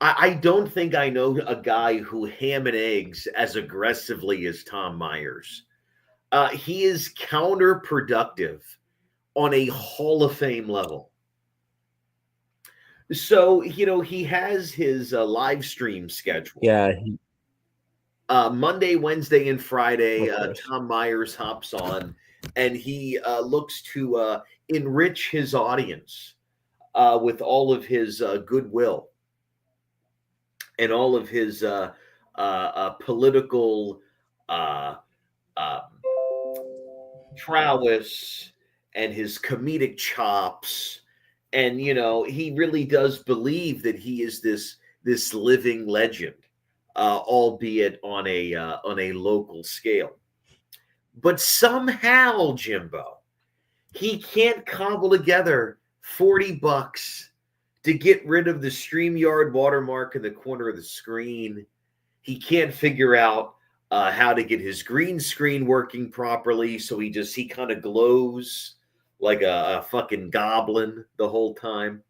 I don't think I know a guy who ham and eggs as aggressively as Tom Myers. He is counterproductive on a Hall of Fame level. So, he has his live stream schedule. Yeah, Monday, Wednesday, and Friday, of course. Tom Myers hops on and he looks to enrich his audience with all of his goodwill and all of his political uh, uh, prowess and his comedic chops. And he really does believe that he is this living legend, albeit on a local scale. But somehow, Jimbo, he can't cobble together $40 to get rid of the StreamYard watermark in the corner of the screen. He can't figure out how to get his green screen working properly, so he kind of glows like a fucking goblin the whole time.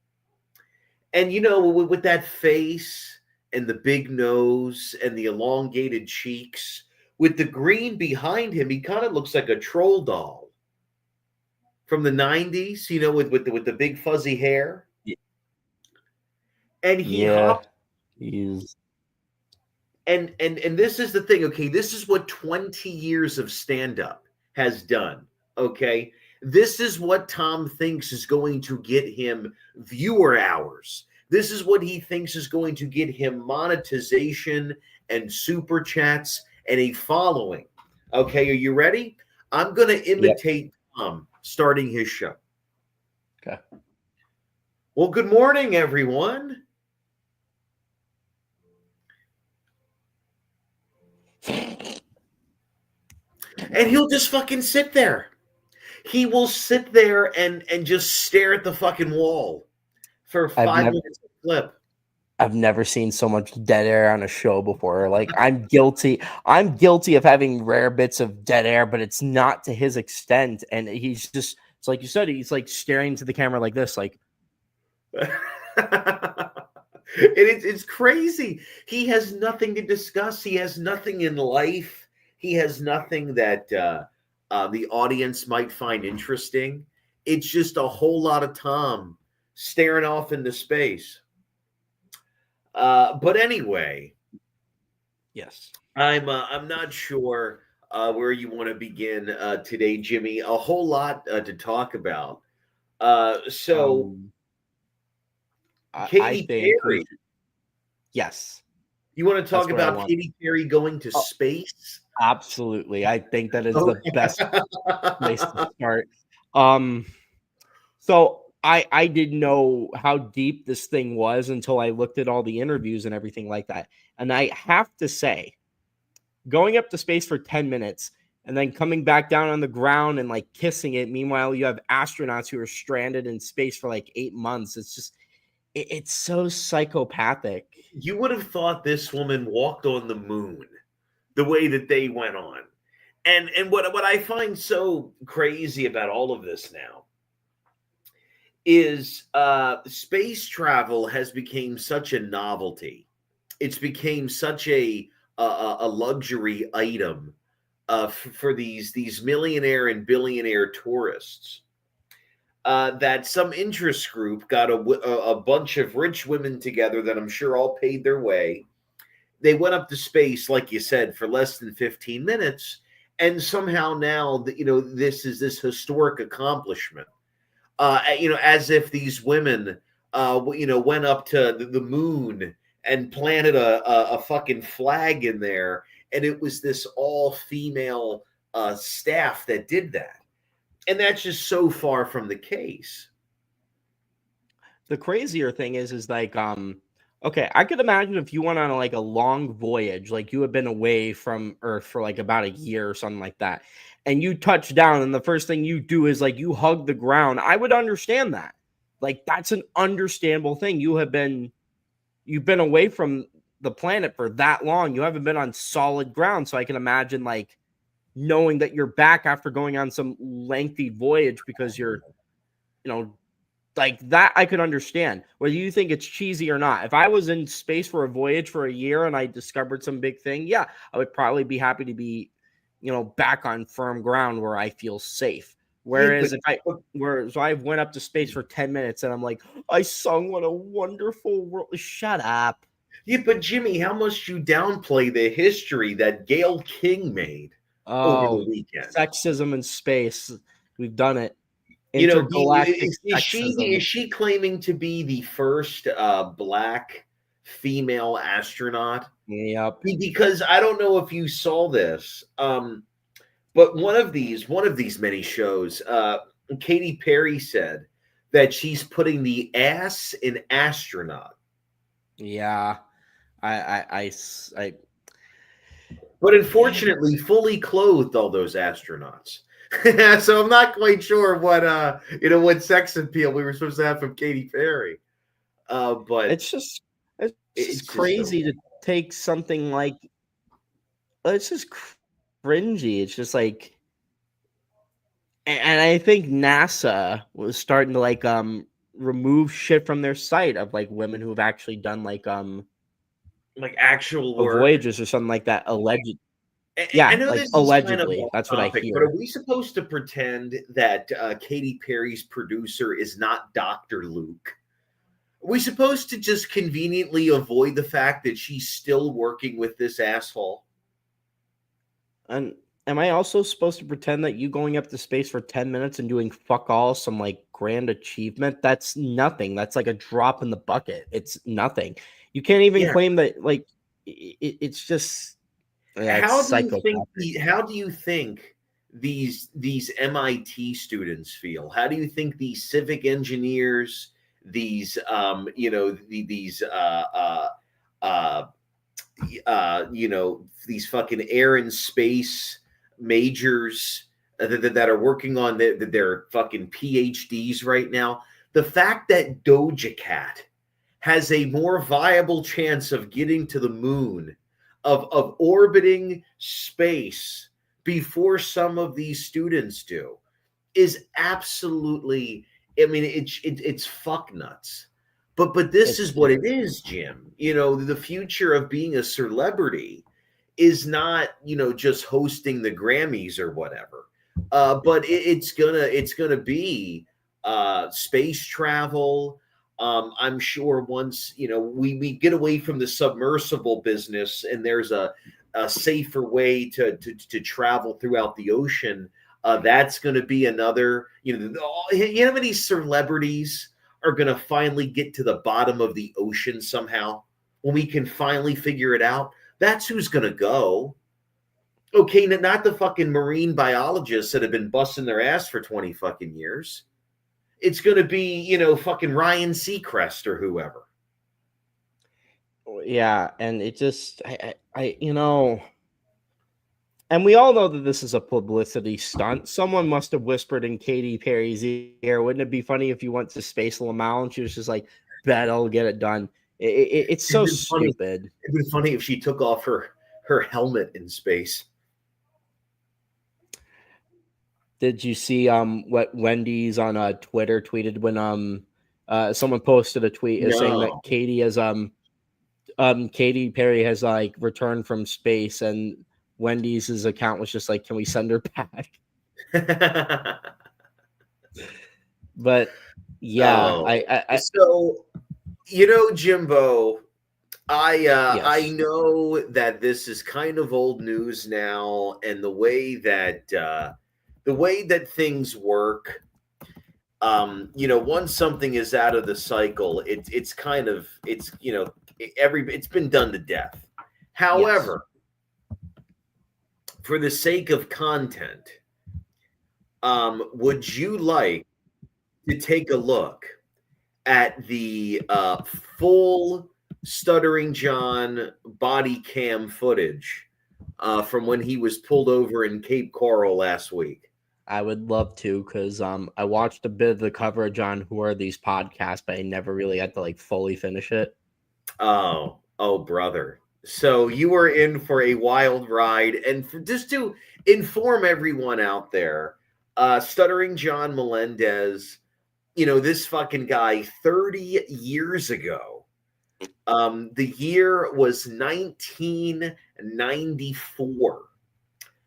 And with that face and the big nose and the elongated cheeks, with the green behind him, he kind of looks like a troll doll from the '90s. With the big fuzzy hair. And he Yeah, hopped. he's And this is the thing, okay? This is what 20 years of stand-up has done, okay? This is what Tom thinks is going to get him viewer hours. This is what he thinks is going to get him monetization and super chats and a following. Okay, are you ready? I'm going to yep. imitate Tom starting his show. Okay. Well, good morning, everyone. And he'll just fucking sit there. He will sit there and just stare at the fucking wall for I've 5 minutes of clip. I've never seen so much dead air on a show before. Like I'm guilty. I'm guilty of having rare bits of dead air, but it's not to his extent. And he's just, it's like you said, he's like staring to the camera like this, like It's crazy. He has nothing to discuss. He has nothing in life. He has nothing that the audience might find interesting. It's just a whole lot of Tom staring off into space. But anyway, yes. I'm not sure where you want to begin today, Jimmy. A whole lot to talk about. So I Katy think Perry. yes. You want to That's talk what I about want. Katy Perry going to Oh, space? absolutely. I think that is Oh. the best place to start. So I didn't know how deep this thing was until I looked at all the interviews and everything like that. And I have to say, going up to space for 10 minutes and then coming back down on the ground and like kissing it. Meanwhile, you have astronauts who are stranded in space for like 8 months. It's just, it's so psychopathic. You would have thought this woman walked on the moon the way that they went on. And what I find so crazy about all of this now is space travel has become such a novelty. It's became such a luxury item for these millionaire and billionaire tourists that some interest group got a bunch of rich women together that I'm sure all paid their way. They went up to space, like you said, for less than 15 minutes. And somehow now, this is this historic accomplishment. As if these women, went up to the moon and planted a fucking flag in there. And it was this all female staff that did that. And that's just so far from the case. The crazier thing is like, okay, I could imagine if you went on like a long voyage, like you had been away from Earth for like about a year or something like that, and you touch down, and the first thing you do is like you hug the ground. I would understand that. Like that's an understandable thing. You've been away from the planet for that long. You haven't been on solid ground, so I can imagine like knowing that you're back after going on some lengthy voyage because you're, you know, Like that I could understand, whether you think it's cheesy or not. If I was in space for a voyage for a year and I discovered some big thing, yeah, I would probably be happy to be, back on firm ground where I feel safe. Yeah, Whereas if I but whereas I went up to space for 10 minutes and I'm like, I sung what a wonderful world. Shut up. yeah, but Jimmy, how must you downplay the history that Gail King made over the Oh, weekend? sexism in space. We've done it. You know, Intergalactic is sexism. she claiming to be the first black female astronaut? Yep. Because I don't know if you saw this, but one of these many shows, Katy Perry said that she's putting the ass in astronaut. Yeah. I But unfortunately, fully clothed all those astronauts. So I'm not quite sure what sex appeal we were supposed to have from Katy Perry. But It's just it's just it's just so crazy to take something like it's just cringy. It's just like, and I think NASA was starting to like remove shit from their site of like women who have actually done like like actual work. voyages or something like that. Alleged, I yeah, know like this is kind of allegedly. off That's what I topic, but are hear. we supposed to pretend that Katy Perry's producer is not Dr. Luke? Are we supposed to just conveniently avoid the fact that she's still working with this asshole? And am I also supposed to pretend that you going up to space for 10 minutes and doing fuck all, some like grand achievement? That's nothing. That's like a drop in the bucket. It's nothing. You can't even Yeah. claim that, like, it's just, yeah, it's psychopathic. How do you think these MIT students feel? How do you think these civic engineers, these these uh these fucking air and space majors that are working on their fucking PhDs right now? The fact that Doja Cat has a more viable chance of getting to the moon, of orbiting space before some of these students do, is absolutely, I mean, it's fuck nuts. But this is It's what it is, Jim. The future of being a celebrity is not, just hosting the Grammys or whatever. But it's gonna be space travel. I'm sure once we get away from the submersible business and there's a safer way to travel throughout the ocean, that's going to be another. How many celebrities are going to finally get to the bottom of the ocean somehow when we can finally figure it out? That's who's going to go. Okay, not the fucking marine biologists that have been busting their ass for 20 fucking years. It's going to be, fucking Ryan Seacrest or whoever. yeah, and it just, and we all know that this is a publicity stunt. Someone must have whispered in Katy Perry's ear, "Wouldn't it be funny if you went to Space Lamau?" And she was just like, "Bet I'll get it done." It's It'd so been funny. stupid. It'd been funny if she took off her helmet in space. Did you see what Wendy's on Twitter tweeted when someone posted a tweet saying No. that Katy Perry has like returned from space, and Wendy's account was just like, "Can we send her back?" But yeah, Oh, I so Jimbo, I yes, know that this is kind of old news now, and the way that things work, once something is out of the cycle, it's kind of it's been done to death. yes. However, for the sake of content, would you like to take a look at the full Stuttering John body cam footage from when he was pulled over in Cape Coral last week? I would love to, because I watched a bit of the coverage on Who Are These Podcasts, but I never really had to like fully finish it. Oh, brother. So you were in for a wild ride. And just to inform everyone out there, Stuttering John Melendez this fucking guy 30 years ago. The year was 1994.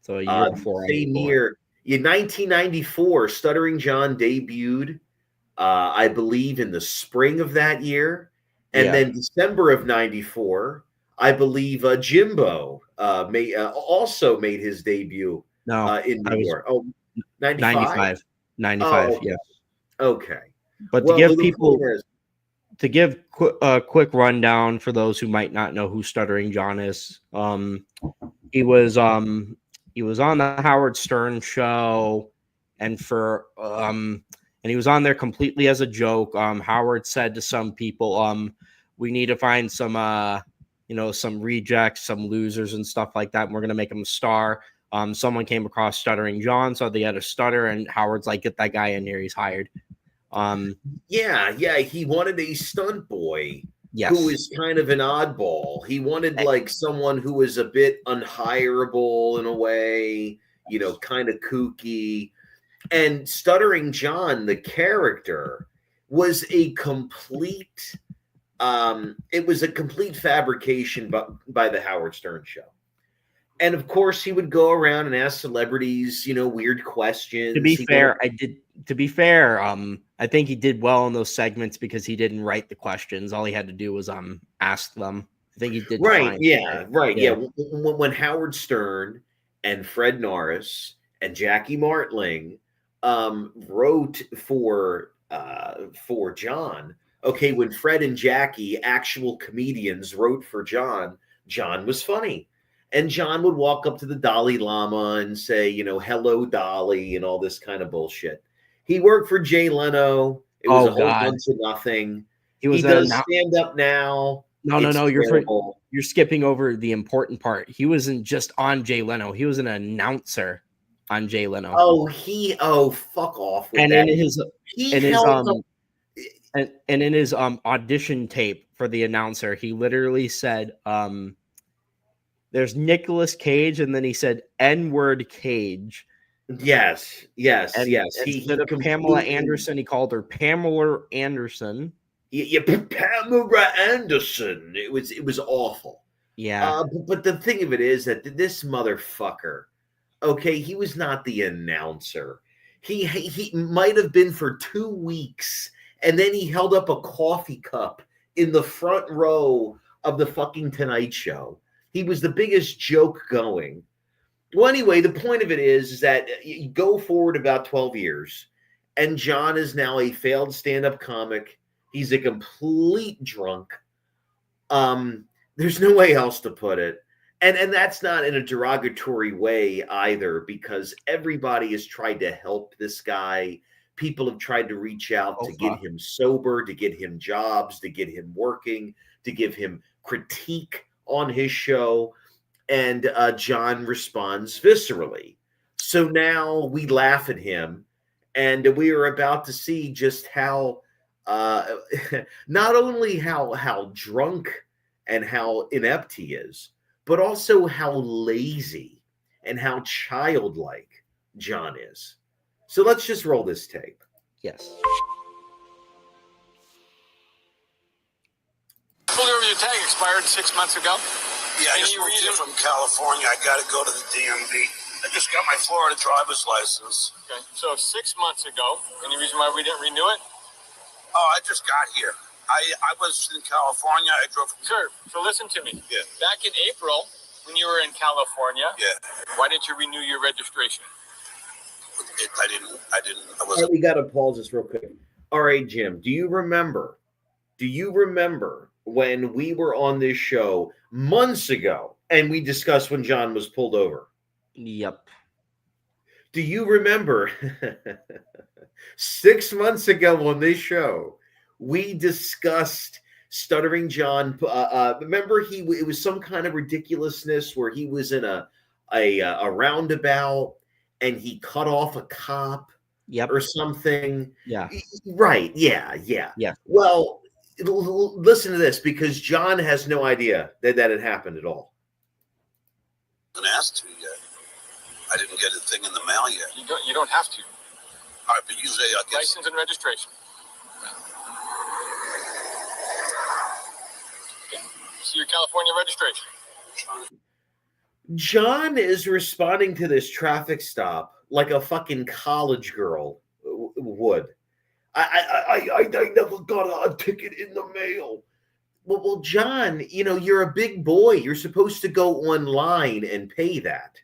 So a year before I was Same born. year, in 1994, Stuttering John debuted, I believe, in the spring of that year. And Yeah. then December of 94, I believe Jimbo also made his debut No, in I New was York. Oh, 95? 95. 95, Oh, yeah. okay. Okay. But to Well, give the point people is, a quick rundown for those who might not know who Stuttering John is, he was on the Howard Stern show, and he was on there completely as a joke. Howard said to some people, we need to find some some rejects, some losers and stuff like that, and we're gonna make him a star. Someone came across Stuttering John, so they had a stutter, and Howard's like, get that guy in here, he's hired. yeah, he wanted a stunt boy who Yes. was kind of an oddball. He wanted like someone who was a bit unhireable in a way, kind of kooky. And Stuttering John, the character, was a complete it was a complete fabrication by the Howard Stern show. And of course, he would go around and ask celebrities, weird To questions. be He wanted fair, I think he did well in those segments because he didn't write the questions. All he had to do was ask them. I think he did Right, fine. yeah, right, yeah. Yeah. When Howard Stern and Fred Norris and Jackie Martling wrote for John, okay, when Fred and Jackie, actual comedians, wrote for John, John was funny. And John would walk up to the Dalai Lama and say, hello, Dolly, and all this kind of bullshit. He worked for Jay Leno. It was Oh a whole God, bunch of nothing. he He was an does stand up now. no, no, It's no. terrible. You're skipping over the important part. He wasn't just on Jay Leno. He was an announcer on Jay Leno, Fuck off with and that. in his He in his held up. and in his audition tape for the announcer, he literally said there's Nicolas Cage, and then he said N-word Cage. Yes, yes, And yes. He instead of Pamela completely. Anderson, he called her Pamela Anderson. Yeah, Pamela Anderson. It was awful. Yeah. But the thing of it is that this motherfucker, okay, he was not the announcer. He might have been for 2 weeks, and then he held up a coffee cup in the front row of the fucking Tonight Show. He was the biggest joke going. Well, anyway, the point of it is that you go forward about 12 years, and John is now a failed stand-up comic. He's a complete drunk. There's no way else to put it. And that's not in a derogatory way either, because everybody has tried to help this guy. People have tried to reach out Oh to get fuck. him sober, to get him jobs, to get him working, to give him critique on his show. And John responds viscerally. So now we laugh at him, and we are about to see just how, uh, not only how drunk and how inept he is, but also how lazy and how childlike John is. So let's just roll this tape. Yes. Your tag expired 6 months ago. Yeah, I just moved here from California. I got to go to the DMV. I just got my Florida driver's license. Okay, so 6 months ago. Any reason why we didn't renew it? Oh, I just got here. I was in California. I drove from... Sure. So listen to me. Yeah. Back in April, when you were in California, Yeah. why didn't you renew your registration? I All right, wasn't... we got to pause this real quick. All right, Jim, do you remember when we were on this show months ago and we discussed when John was pulled over? Yep. Do you remember 6 months ago on this show, we discussed Stuttering John? Remember, it was some kind of ridiculousness where he was in a roundabout and he cut off a cop Yep. or something. Yeah. Right. Yeah. Yeah. Well, listen to this, because John has no idea that had happened at all. asked to yet. I didn't get a thing in the mail yet. You don't have to. All right, but usually I'll get... License and registration. See your California registration. John is responding to this traffic stop like a fucking college girl would. I never got a ticket in the mail. Well, John, you're a big boy. You're supposed to go online and pay that.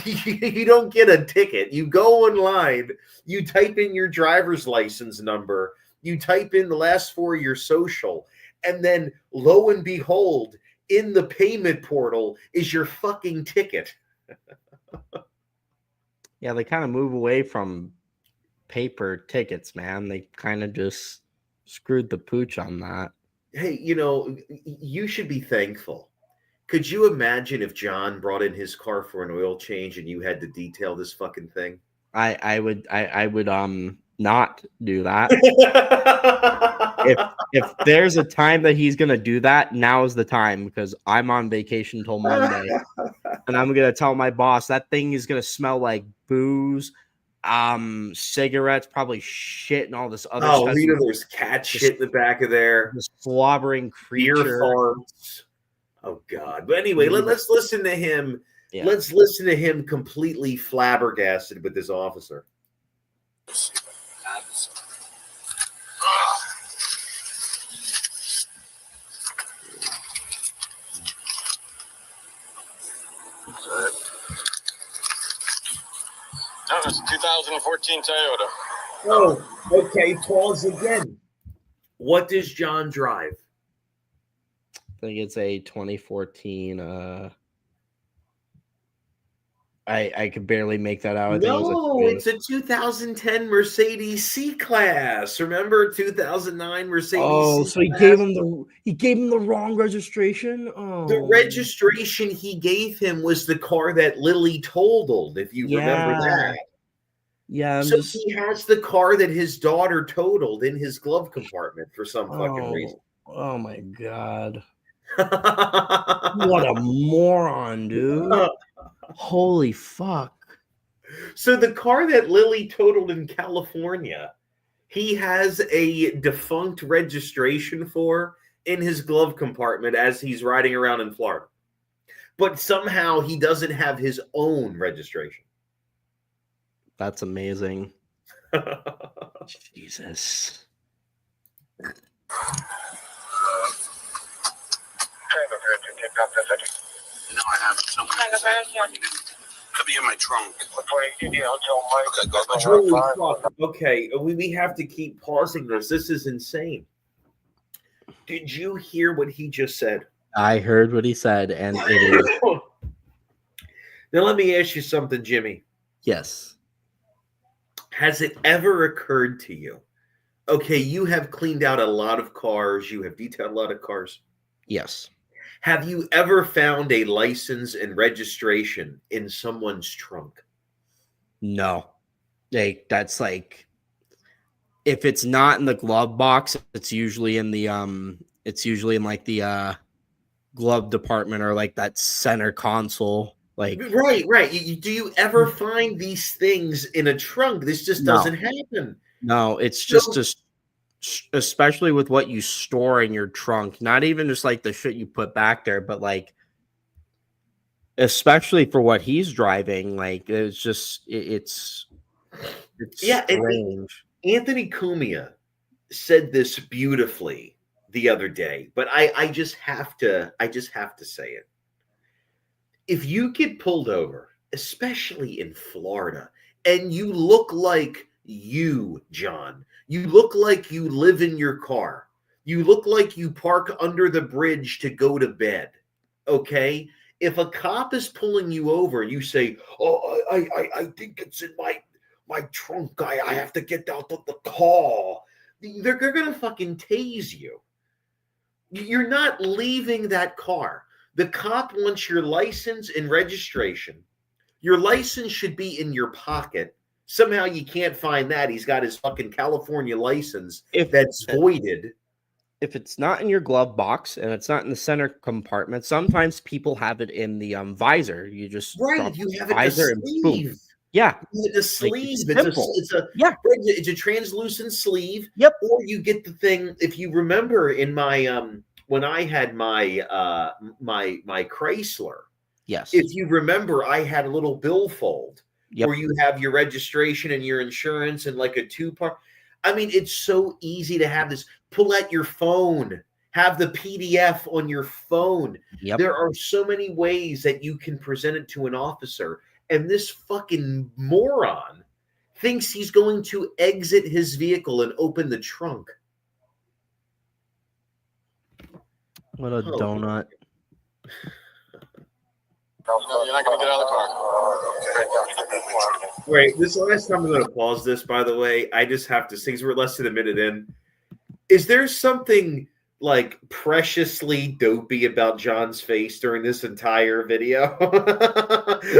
You don't get a ticket. You go online, you type in your driver's license number, you type in the last four of your social, and then lo and behold, in the payment portal is your fucking ticket. Yeah, they kind of move away from paper tickets, man. They kind of just screwed the pooch on that. Hey, you should be thankful. Could you imagine if John brought in his car for an oil change and you had to detail this fucking thing? I would not do that. if there's a time that he's gonna do that, now is the time, because I'm on vacation till Monday. And I'm gonna tell my boss that thing is gonna smell like booze, cigarettes, probably shit, and all this other stuff. There's cat shit in the back of there. The slobbering creature. Beer farts. Oh God! But anyway, let's listen to him. Yeah. Let's listen to him completely flabbergasted with this officer. No, it's a 2014 Toyota. Oh, okay. Pause again. What does John drive? I think it's a 2014. I could barely make that out. It's a 2010 Mercedes C-Class. Remember 2009 Mercedes? Oh, C-Class? so he gave him the wrong registration. Oh, the registration he gave him was the car that Lily totaled. If you remember that. Yeah. He has the car that his daughter totaled in his glove compartment for some fucking reason. Oh my God! What a moron, dude! Holy fuck! So the car that Lily totaled in California, he has a defunct registration for in his glove compartment as he's riding around in Florida. But somehow he doesn't have his own registration. That's amazing. Jesus. No, I haven't. Could be in my trunk. Okay, we have to keep pausing this. This is insane. Did you hear what he just said? I heard what he said, and it is. Now let me ask you something, Jimmy. Yes. Has it ever occurred to you? Okay, you have cleaned out a lot of cars. You have detailed a lot of cars. Yes. Have you ever found a license and registration in someone's trunk? No. That's like, if it's not in the glove box, it's usually in the like the glove department, or like that center console. Like, right. Do you ever find these things in a trunk? This just doesn't happen. No, it's just especially with what you store in your trunk, not even just like the shit you put back there, but like, especially for what he's driving, like it's strange. Anthony Cumia said this beautifully the other day, but I just have to say it. If you get pulled over, especially in Florida, and you look like you, John, you look like you live in your car, you look like you park under the bridge to go to bed, okay? If a cop is pulling you over, you say, "Oh, I think it's in my trunk. I have to get out of the car." They're going to fucking tase you. You're not leaving that car. The cop wants your license and registration. Your license should be in your pocket. Somehow you can't find that. He's got his fucking California license that's voided. If it's not in your glove box and it's not in the center compartment, sometimes people have it in the visor. You just you have it in the sleeve. Yeah. The sleeve, It's simple. Yeah. it's a translucent sleeve. Yep. Or you get the thing. If you remember, in my when I had my my Chrysler, Yes. if you remember, I had a little billfold Yep. where you have your registration and your insurance and like a two-part. I mean, it's so easy to have this. Pull out your phone, have the PDF on your phone. Yep. There are so many ways that you can present it to an officer. And this fucking moron thinks he's going to exit his vehicle and open the trunk. What a donut. No, you're not going to get out of the car. Wait, this last time I'm going to pause this, by the way. I just have to, since we're less than a minute in, is there something like preciously dopey about John's face during this entire video?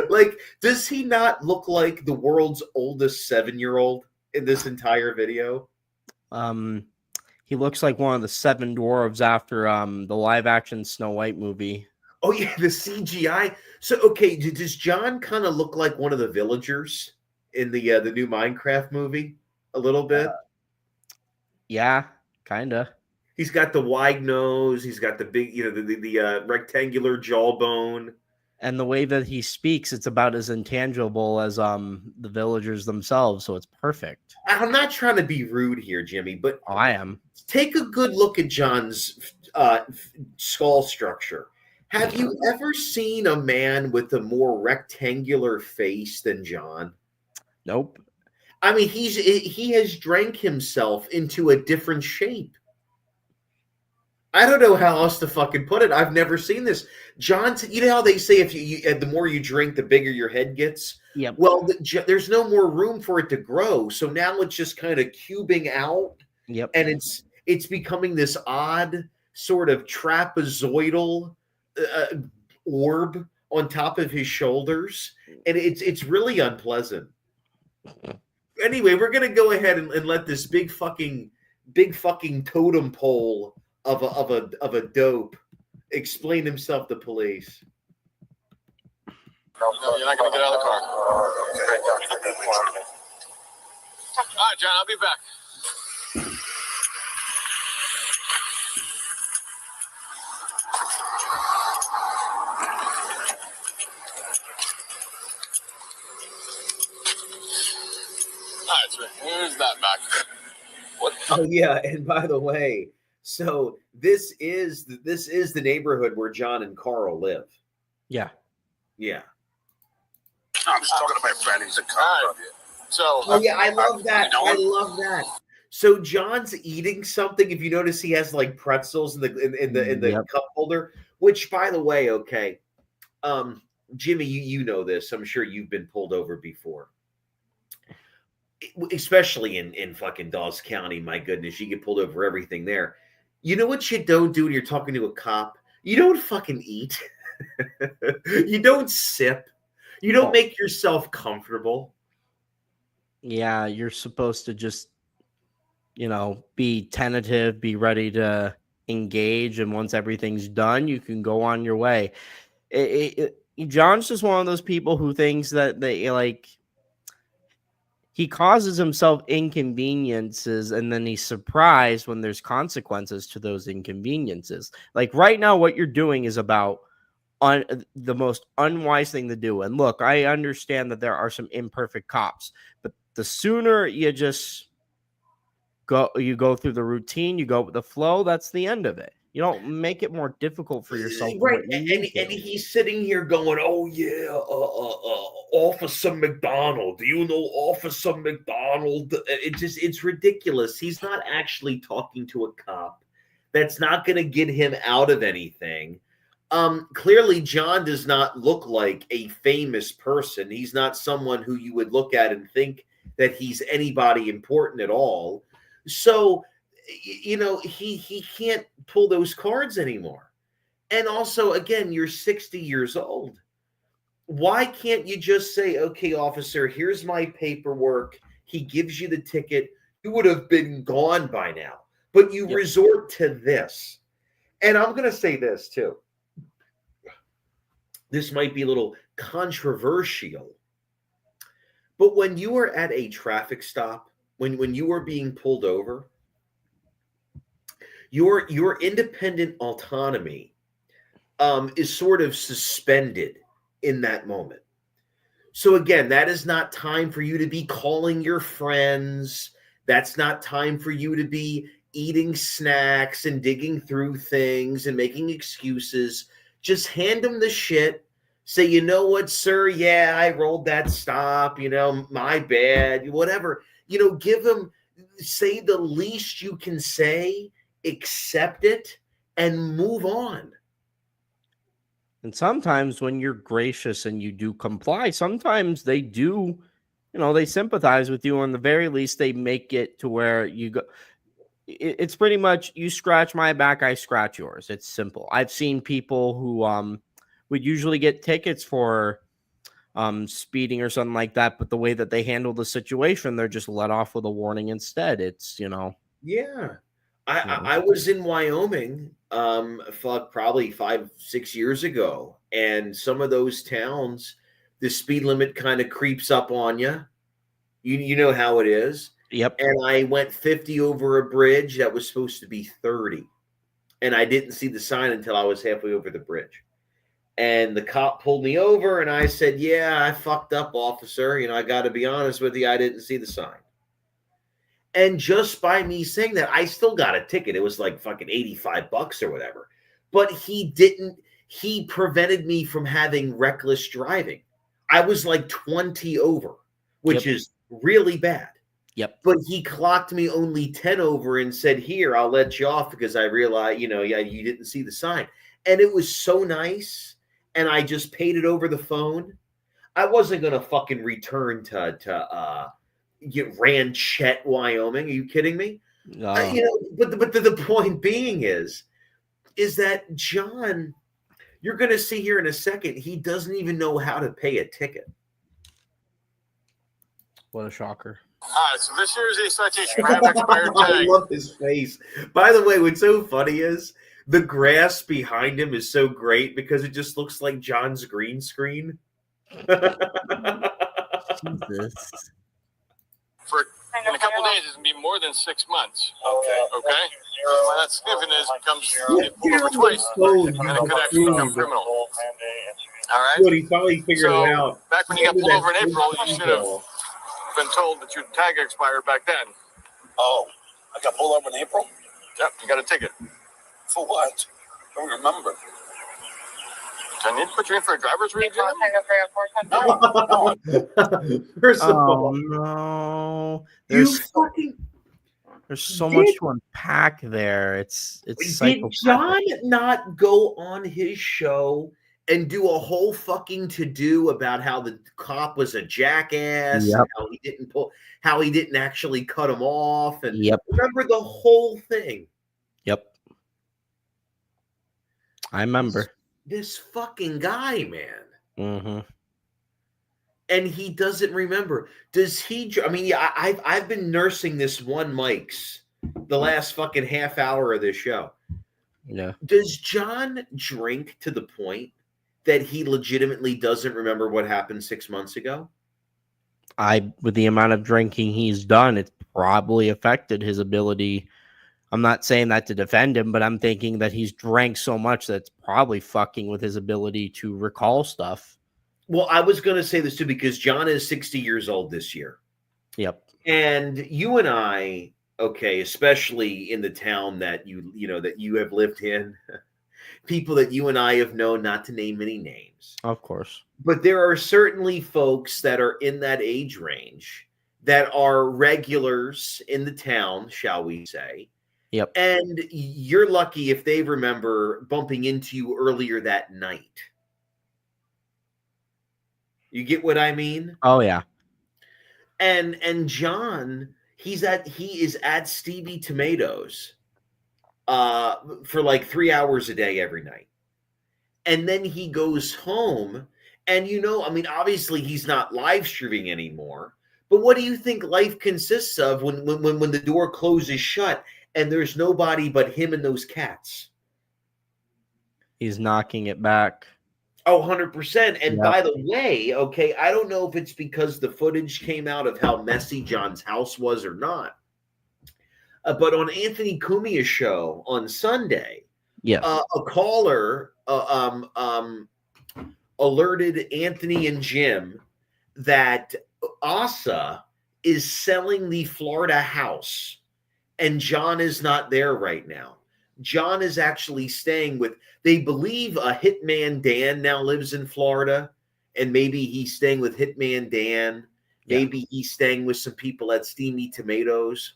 Like, does he not look like the world's oldest 7-year-old in this entire video? He looks like one of the 7 dwarves after the live action Snow White movie. Oh yeah, the CGI. So okay, does John kind of look like one of the villagers in the new Minecraft movie? A little bit. Yeah, kinda. He's got the wide nose. He's got the big, the rectangular jawbone. And the way that he speaks, it's about as intangible as the villagers themselves, so it's perfect. I'm not trying to be rude here, Jimmy, but I am. take a good look at John's skull structure. Have you ever seen a man with a more rectangular face than John? Nope. I mean, he has drank himself into a different shape. I don't know how else to fucking put it. I've never seen this. John, you know how they say if the more you drink, the bigger your head gets? Yep. Well, there's no more room for it to grow. So now it's just kind of cubing out. Yep. And it's becoming this odd sort of trapezoidal orb on top of his shoulders. And it's really unpleasant. Anyway, we're going to go ahead and let this big fucking totem pole of a dope explain himself to police. No, you're not going to get out of the car. All right, John, I'll be back. All right, so here's that back. What? Oh yeah, and by the way, so this is the neighborhood where John and Carl live. Yeah. Yeah. I'm just talking to my friend. He's a cop. So, Oh yeah, I love that. I love that. So John's eating something. If you notice, he has like pretzels in the Yep. cup holder. Which, by the way, okay, Jimmy, you know this. I'm sure you've been pulled over before, especially in fucking Dawes County. My goodness, you get pulled over for everything there. You know what you don't do when you're talking to a cop? You don't fucking eat. You don't sip. You don't make yourself comfortable. Yeah, you're supposed to just, be tentative, be ready to engage, and once everything's done, you can go on your way. John's just one of those people who thinks that he causes himself inconveniences and then he's surprised when there's consequences to those inconveniences. Like right now, what you're doing is about the most unwise thing to do. And look, I understand that there are some imperfect cops, but the sooner you just go through the routine, you go with the flow, that's the end of it. You don't make it more difficult for yourself. Right. And he's sitting here going, oh, yeah, Officer McDonald. Do you know Officer McDonald? It's ridiculous. He's not actually talking to a cop. That's not going to get him out of anything. Clearly, John does not look like a famous person. He's not someone who you would look at and think that he's anybody important at all. So, he can't pull those cards anymore. And also, again, you're 60 years old. Why can't you just say, okay, officer, here's my paperwork. He gives you the ticket. You would have been gone by now. But you resort to this. And I'm going to say this, too. This might be a little controversial. But when you are at a traffic stop, when you are being pulled over, your independent autonomy is sort of suspended in that moment. So again, that is not time for you to be calling your friends. That's not time for you to be eating snacks and digging through things and making excuses. Just hand them the shit. Say, you know what, sir? Yeah, I rolled that stop. My bad. Whatever. Give them, say the least you can say, accept it, and move on. And sometimes when you're gracious and you do comply, sometimes they do, they sympathize with you. On the very least, they make it to where you go. It's pretty much you scratch my back, I scratch yours. It's simple. I've seen people who would usually get tickets for speeding or something like that, but the way that they handle the situation, they're just let off with a warning instead. It's Yeah. I was in Wyoming, fuck, probably 5-6 years ago, and some of those towns, the speed limit kind of creeps up on you. You know how it is. Yep. And I went 50 over a bridge that was supposed to be 30, and I didn't see the sign until I was halfway over the bridge. And the cop pulled me over, and I said, "Yeah, I fucked up, officer. I got to be honest with you, I didn't see the sign." And just by me saying that, I still got a ticket. It was like fucking $85 or whatever. But he prevented me from having reckless driving. I was like 20 over, which is really bad. Yep. But he clocked me only 10 over and said, "Here, I'll let you off because I realized, you didn't see the sign." And it was so nice. And I just paid it over the phone. I wasn't going to fucking return to Ranchette, Wyoming. Are you kidding me? But the point being is that John, you're going to see here in a second, he doesn't even know how to pay a ticket. What a shocker. All right, so this here is a citation for having expired I tag. love his face. By the way, what's so funny is the grass behind him is so great because it just looks like John's green screen. Jesus. For in a couple days, it's gonna be more than 6 months. Okay. Why that's significant is it comes pulled over twice, and it could actually become criminal. All right. Good, he finally figured it out. Back when you got pulled over in April, you should have been told that your tag expired back then. Oh, I got pulled over in April? Yep, you got a ticket. For what? I don't remember. Do I need to put you in for a driver's reexam? No. First of all, no. there's so much to unpack there. It's did John not go on his show and do a whole fucking to-do about how the cop was a jackass, and how he didn't actually cut him off, and remember the whole thing? Yep. I remember. This fucking guy, man. Mm-hmm. And he doesn't remember. Does he? I mean, yeah, I've been nursing this one Mike's the last fucking half hour of this show. Yeah. Does John drink to the point that he legitimately doesn't remember what happened 6 months ago? With the amount of drinking he's done, it's probably affected his ability. I'm not saying that to defend him, but I'm thinking that he's drank so much that's probably fucking with his ability to recall stuff. Well, I was going to say this too, because John is 60 years old this year. Yep. And you and I, okay, especially in the town that you have lived in, people that you and I have known, not to name any names. Of course. But there are certainly folks that are in that age range that are regulars in the town, shall we say. Yep. And you're lucky if they remember bumping into you earlier that night. You get what I mean? Oh yeah. And John, he is at Stevie Tomatoes for like 3 hours a day every night. And then he goes home, and I mean, obviously he's not live streaming anymore. But what do you think life consists of when the door closes shut and there's nobody but him and those cats? He's knocking it back. Oh, 100%. And Yep. by the way, okay, I don't know if it's because the footage came out of how messy John's house was or not. But on Anthony Cumia's show on Sunday, Yes. a caller alerted Anthony and Jim that Asa is selling the Florida house, and John is not there right now. John is actually staying with, they believe a Hitman Dan now lives in Florida, and maybe he's staying with Hitman Dan. Yeah. Maybe he's staying with some people at Steamy Tomatoes.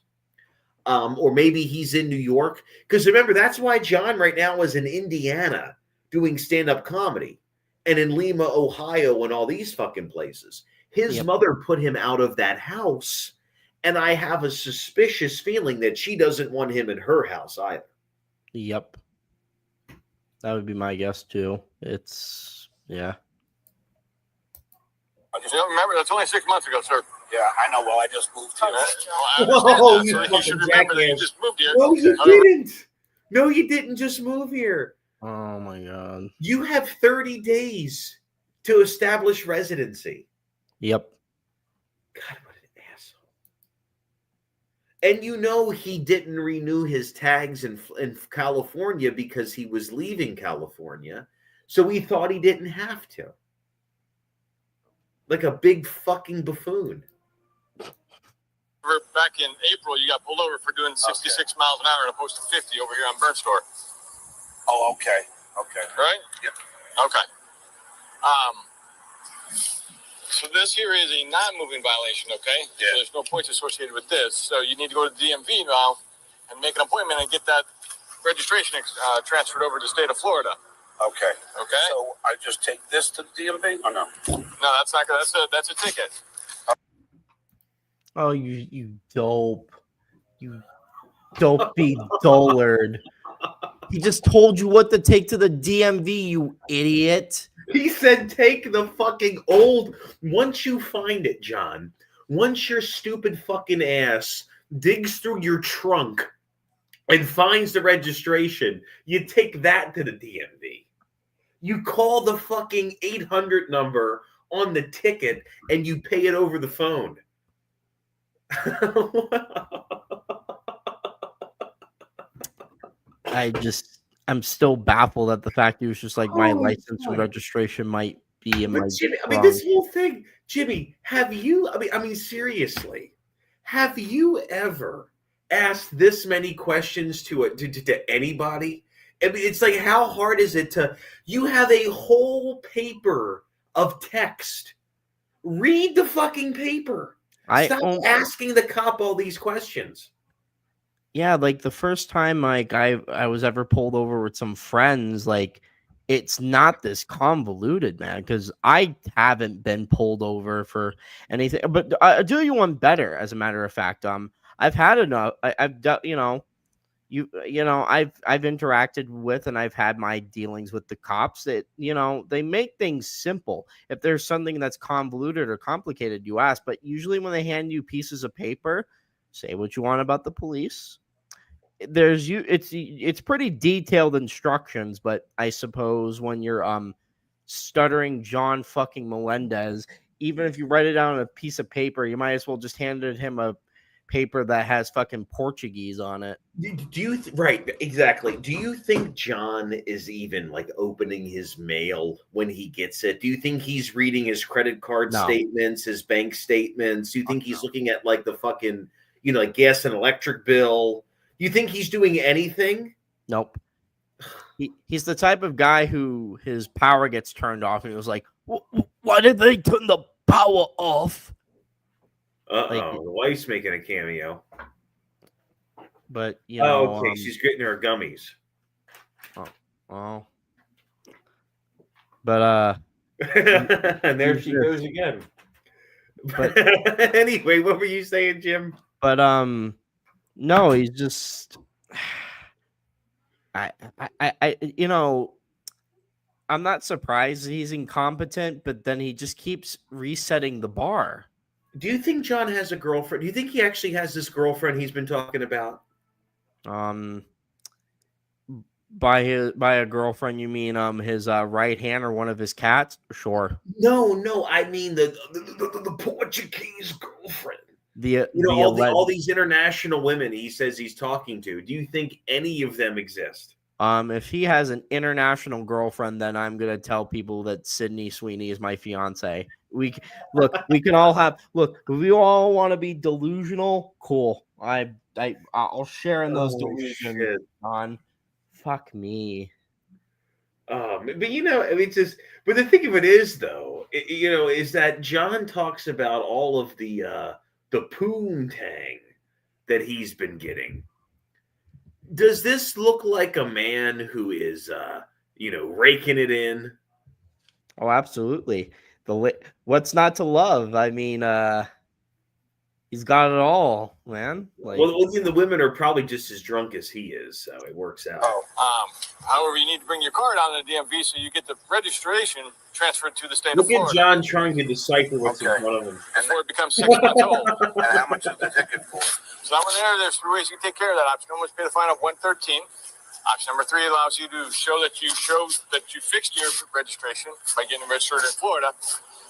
Or maybe he's in New York. Because remember, that's why John right now is in Indiana doing stand-up comedy, and in Lima, Ohio, and all these fucking places. His Yep. mother put him out of that house, and I have a suspicious feeling that she doesn't want him in her house either. Yep. That would be my guess too. It's yeah. Remember, that's only 6 months ago, sir. Yeah, I know. Well, I just moved here. Well, I understand Oh, that. you So you fucking should remember that you jackass. just moved here. No, you However, didn't. No, you didn't just move here. Oh my god. You have 30 days to establish residency. Yep. God, what an asshole. And you know he didn't renew his tags in California because he was leaving California. So he thought he didn't have to. Like a big fucking buffoon. back in April, you got pulled over for doing 66 miles an hour opposed to 50 over here on Burnt Store. Oh, okay. Okay. Right? Yep. Okay. So this here is a non-moving violation, okay? Yeah. So there's no points associated with this. So you need to go to the DMV now and make an appointment and get that registration transferred over to the state of Florida. Okay. Okay? So I just take this to the DMV or no? No, that's not good. That's a ticket. Oh, you dope. You dopey dullard. He just told you what to take to the DMV, you idiot. He said, take the fucking old. Once you find it, John, once your stupid fucking ass digs through your trunk and finds the registration, you take that to the DMV. You call the fucking 800 number on the ticket and you pay it over the phone. I'm still baffled at the fact he was just like, my license and registration might be in my. Jimmy, I mean, this whole thing, Jimmy, have you, I mean, seriously, have you ever asked this many questions to anybody? I mean, it's like, how hard is it you have a whole paper of text. Read the fucking paper. Stop asking the cop all these questions. Yeah, like the first time like I was ever pulled over with some friends, like it's not this convoluted, man, because I haven't been pulled over for anything. But I'll do you one better, as a matter of fact. I've had enough. I've done, I've interacted with and I've had my dealings with the cops that, they make things simple. If there's something that's convoluted or complicated, you ask. But usually when they hand you pieces of paper, say what you want about the police. It's pretty detailed instructions, but I suppose when you're stuttering John fucking Melendez, even if you write it down on a piece of paper, you might as well just hand him a paper that has fucking Portuguese on it. Do you right, exactly. Do you think John is even like opening his mail when he gets it? Do you think he's reading his credit card statements, his bank statements? Do you think he's looking at like the fucking, like gas and electric bill? You think he's doing anything? Nope. He's the type of guy who his power gets turned off and he was like, why did they turn the power off? The wife's making a cameo. But, okay, she's getting her gummies. Oh. But, and there she goes again. But anyway, what were you saying, Jim? But, no, he's just, I'm not surprised he's incompetent, but then he just keeps resetting the bar. Do you think John has a girlfriend? Do you think he actually has this girlfriend he's been talking about? By a girlfriend, you mean his right hand or one of his cats? Sure. No, I mean the Portuguese girlfriend. The All these international women he says he's talking to. Do you think any of them exist? if he has an international girlfriend, then I'm gonna tell people that Sydney Sweeney is my fiance. We can all have if we all want to be delusional. Cool. I'll share in those delusions. Shit. On fuck me. But I mean, it's just. But the thing of it is, though, is that John talks about all of the poontang that he's been getting. Does this look like a man who is, raking it in? Oh, absolutely. What's not to love? I mean, he's got it all, man. Like, Well, the women are probably just as drunk as he is, so it works out. However, you need to bring your card on the DMV so you get the registration transferred to the state Look of Florida. at John trying to decipher what's in front of him. Before it becomes 6 months old. And how much is the ticket for? So that one there's 3 ways you can take care of that. Option 1 was pay the fine of $113. Option number 3 allows you to show that you fixed your registration by getting registered in Florida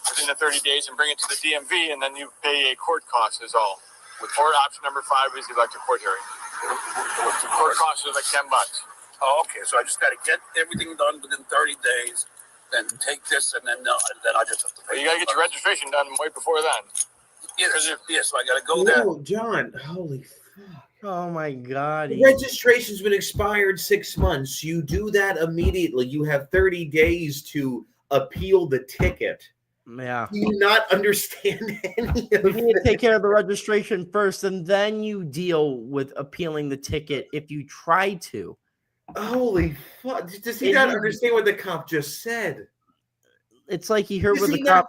within the 30 days and bring it to the DMV, and then you pay a court cost is all. Or option number 5 is the electric court hearing. The court cost is like $10. Oh, okay. So I just got to get everything done within 30 days, then take this, and then I just have to pay. You got to get your registration done way before then. Yes, so I got to go there. Oh, John, holy fuck. oh my god. The registration's been expired 6 months. You do that immediately. You have 30 days to appeal the ticket. Yeah. Do you not understand any of You need to it? take care of the registration first, and then you deal with appealing the ticket if you try to. Holy fuck. Does he not understand what the cop just said? It's like he heard Does what he the cop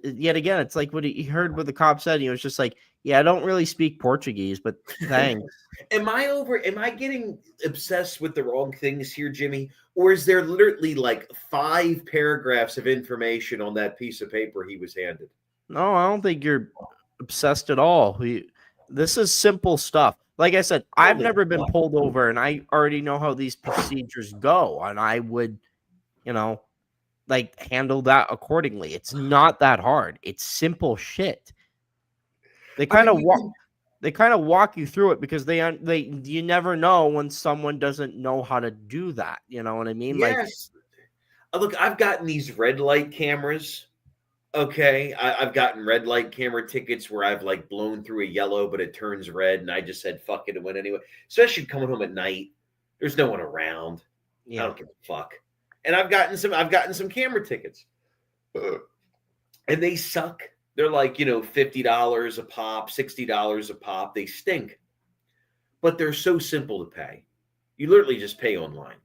yet again, it's like what he heard what the cop said. He was just like, yeah, I don't really speak Portuguese, but thanks. Am I getting obsessed with the wrong things here, Jimmy? Or is there literally like 5 paragraphs of information on that piece of paper he was handed? No, I don't think you're obsessed at all. This is simple stuff. Like I said, I've never been pulled over, and I already know how these procedures go, and I would, handle that accordingly. It's not that hard. It's simple shit. They kind of walk you through it because you never know when someone doesn't know how to do that. You know what I mean? Yes. Look, I've gotten these red light cameras. Okay, I've gotten red light camera tickets where I've blown through a yellow, but it turns red, and I just said fuck it and went anyway. Especially coming home at night, there's no one around. Yeah. I don't give a fuck. And I've gotten some camera tickets, and they suck. They're like $50 a pop, $60 a pop. They stink, but they're so simple to pay. You literally just pay online.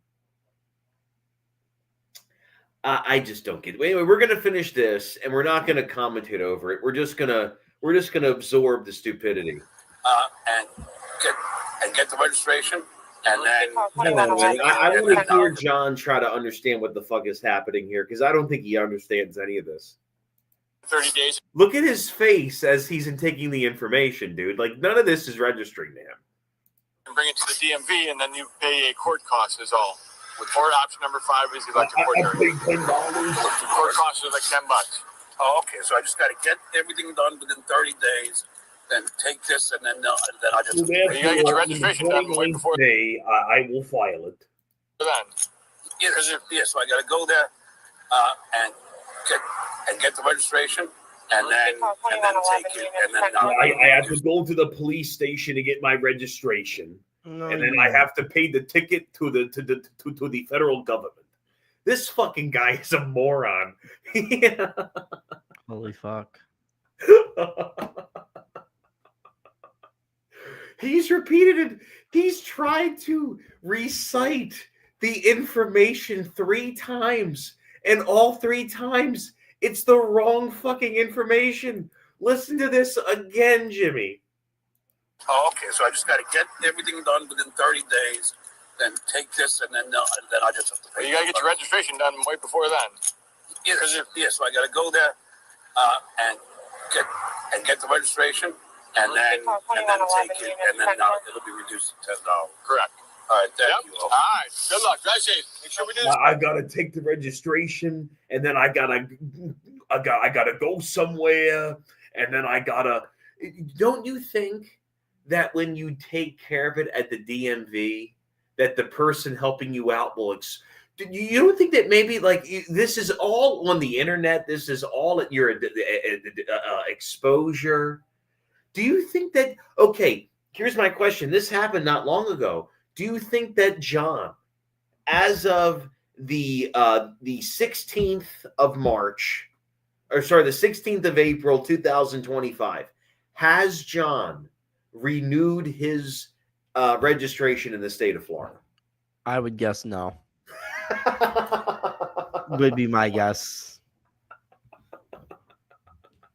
I just don't get it. Anyway, we're gonna finish this, and we're not gonna commentate over it. We're just gonna absorb the stupidity. And get the registration, and then I want to hear John try to understand what the fuck is happening here, because I don't think he understands any of this. 30 days. Look at his face as he's taking the information, dude. None of this is registering to him. And bring it to the DMV, and then you pay a court cost is all. Or option number 5 is the electric court hearing. $10. The court cost is like $10. Oh, okay. So I just got to get everything done within 30 days, then take this, and then I just. You got to get your registration done way before. Today, I will file it. Then. Yes. So I got to go there, and get the registration, and then take it, and then I have to go to the police station to get my registration. No, and then I have to pay the ticket to the federal government. This fucking guy is a moron. Holy fuck. He's repeated it. He's tried to recite the information 3 times, and all 3 times it's the wrong fucking information. Listen to this again, Jimmy. Oh, okay. So I just got to get everything done within 30 days, then take this, and then I just have to pay. You got to get your registration done way before then. Yes. So I got to go there, and get the registration, and then take it, and then it'll be reduced to $10. Correct. All right, thank you. All right, good luck. Drive safe. Make sure we do this. I gotta take the registration, and then I gotta go somewhere, and then I gotta. Don't you think that when you take care of it at the DMV, that the person helping you out will? You don't think that maybe like this is all on the internet? This is all at your exposure. Do you think that? Okay, here's my question. This happened not long ago. Do you think that John, as of the 16th of March, or sorry, the 16th of April 2025, has John renewed his registration in the state of Florida? I would guess no. Would be my guess.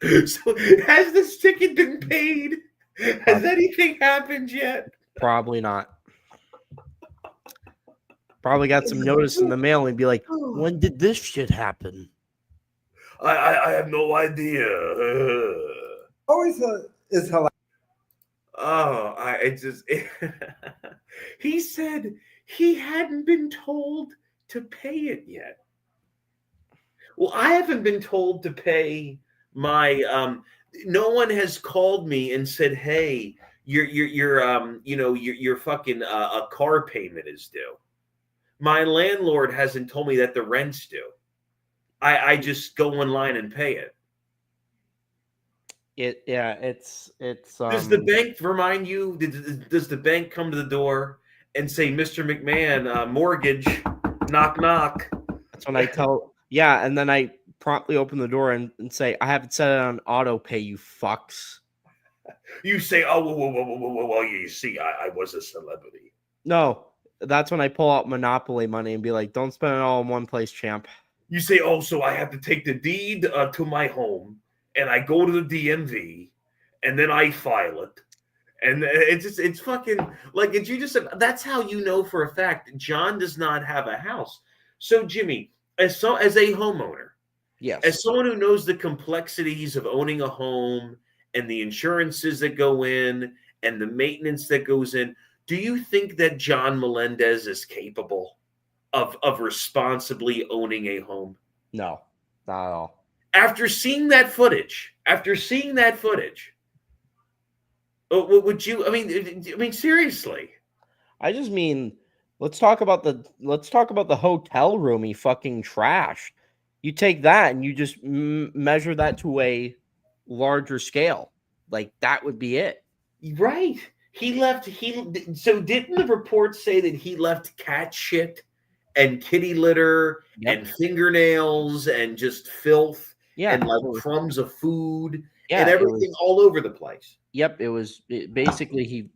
So has this ticket been paid? Has anything happened yet? Probably not. Probably got some notice in the mail and be like, when did this shit happen? I have no idea. Always is hilarious. Oh, he said he hadn't been told to pay it yet. Well, I haven't been told to pay my no one has called me and said, "Hey, your fucking a car payment is due." My landlord hasn't told me that the rent's due. I just go in line and pay it. It's Does the bank remind you? Does the bank come to the door and say, "Mr. McMahon, mortgage, knock knock"? That's when I tell and then I promptly open the door and say, I haven't set it on auto pay, you fucks. You say, "Oh, well, you see, I was a celebrity." No, that's when I pull out Monopoly money and be like, don't spend it all in one place, champ. You say, "Oh, so I have to take the deed to my home, and I go to the DMV, and then I file it." And it's fucking like you just said. That's how you know for a fact John does not have a house. So Jimmy, as a homeowner, yes, as someone who knows the complexities of owning a home and the insurances that go in and the maintenance that goes in, do you think that John Melendez is capable of responsibly owning a home? No, not at all. After seeing that footage, would you? I mean, seriously. I just mean, let's talk about the hotel room he fucking trashed. You take that and you just measure that to a larger scale. Like that would be it. Right. So didn't the report say that he left cat shit and kitty litter and fingernails and just filth and like crumbs of food and everything all over the place? Yep, basically he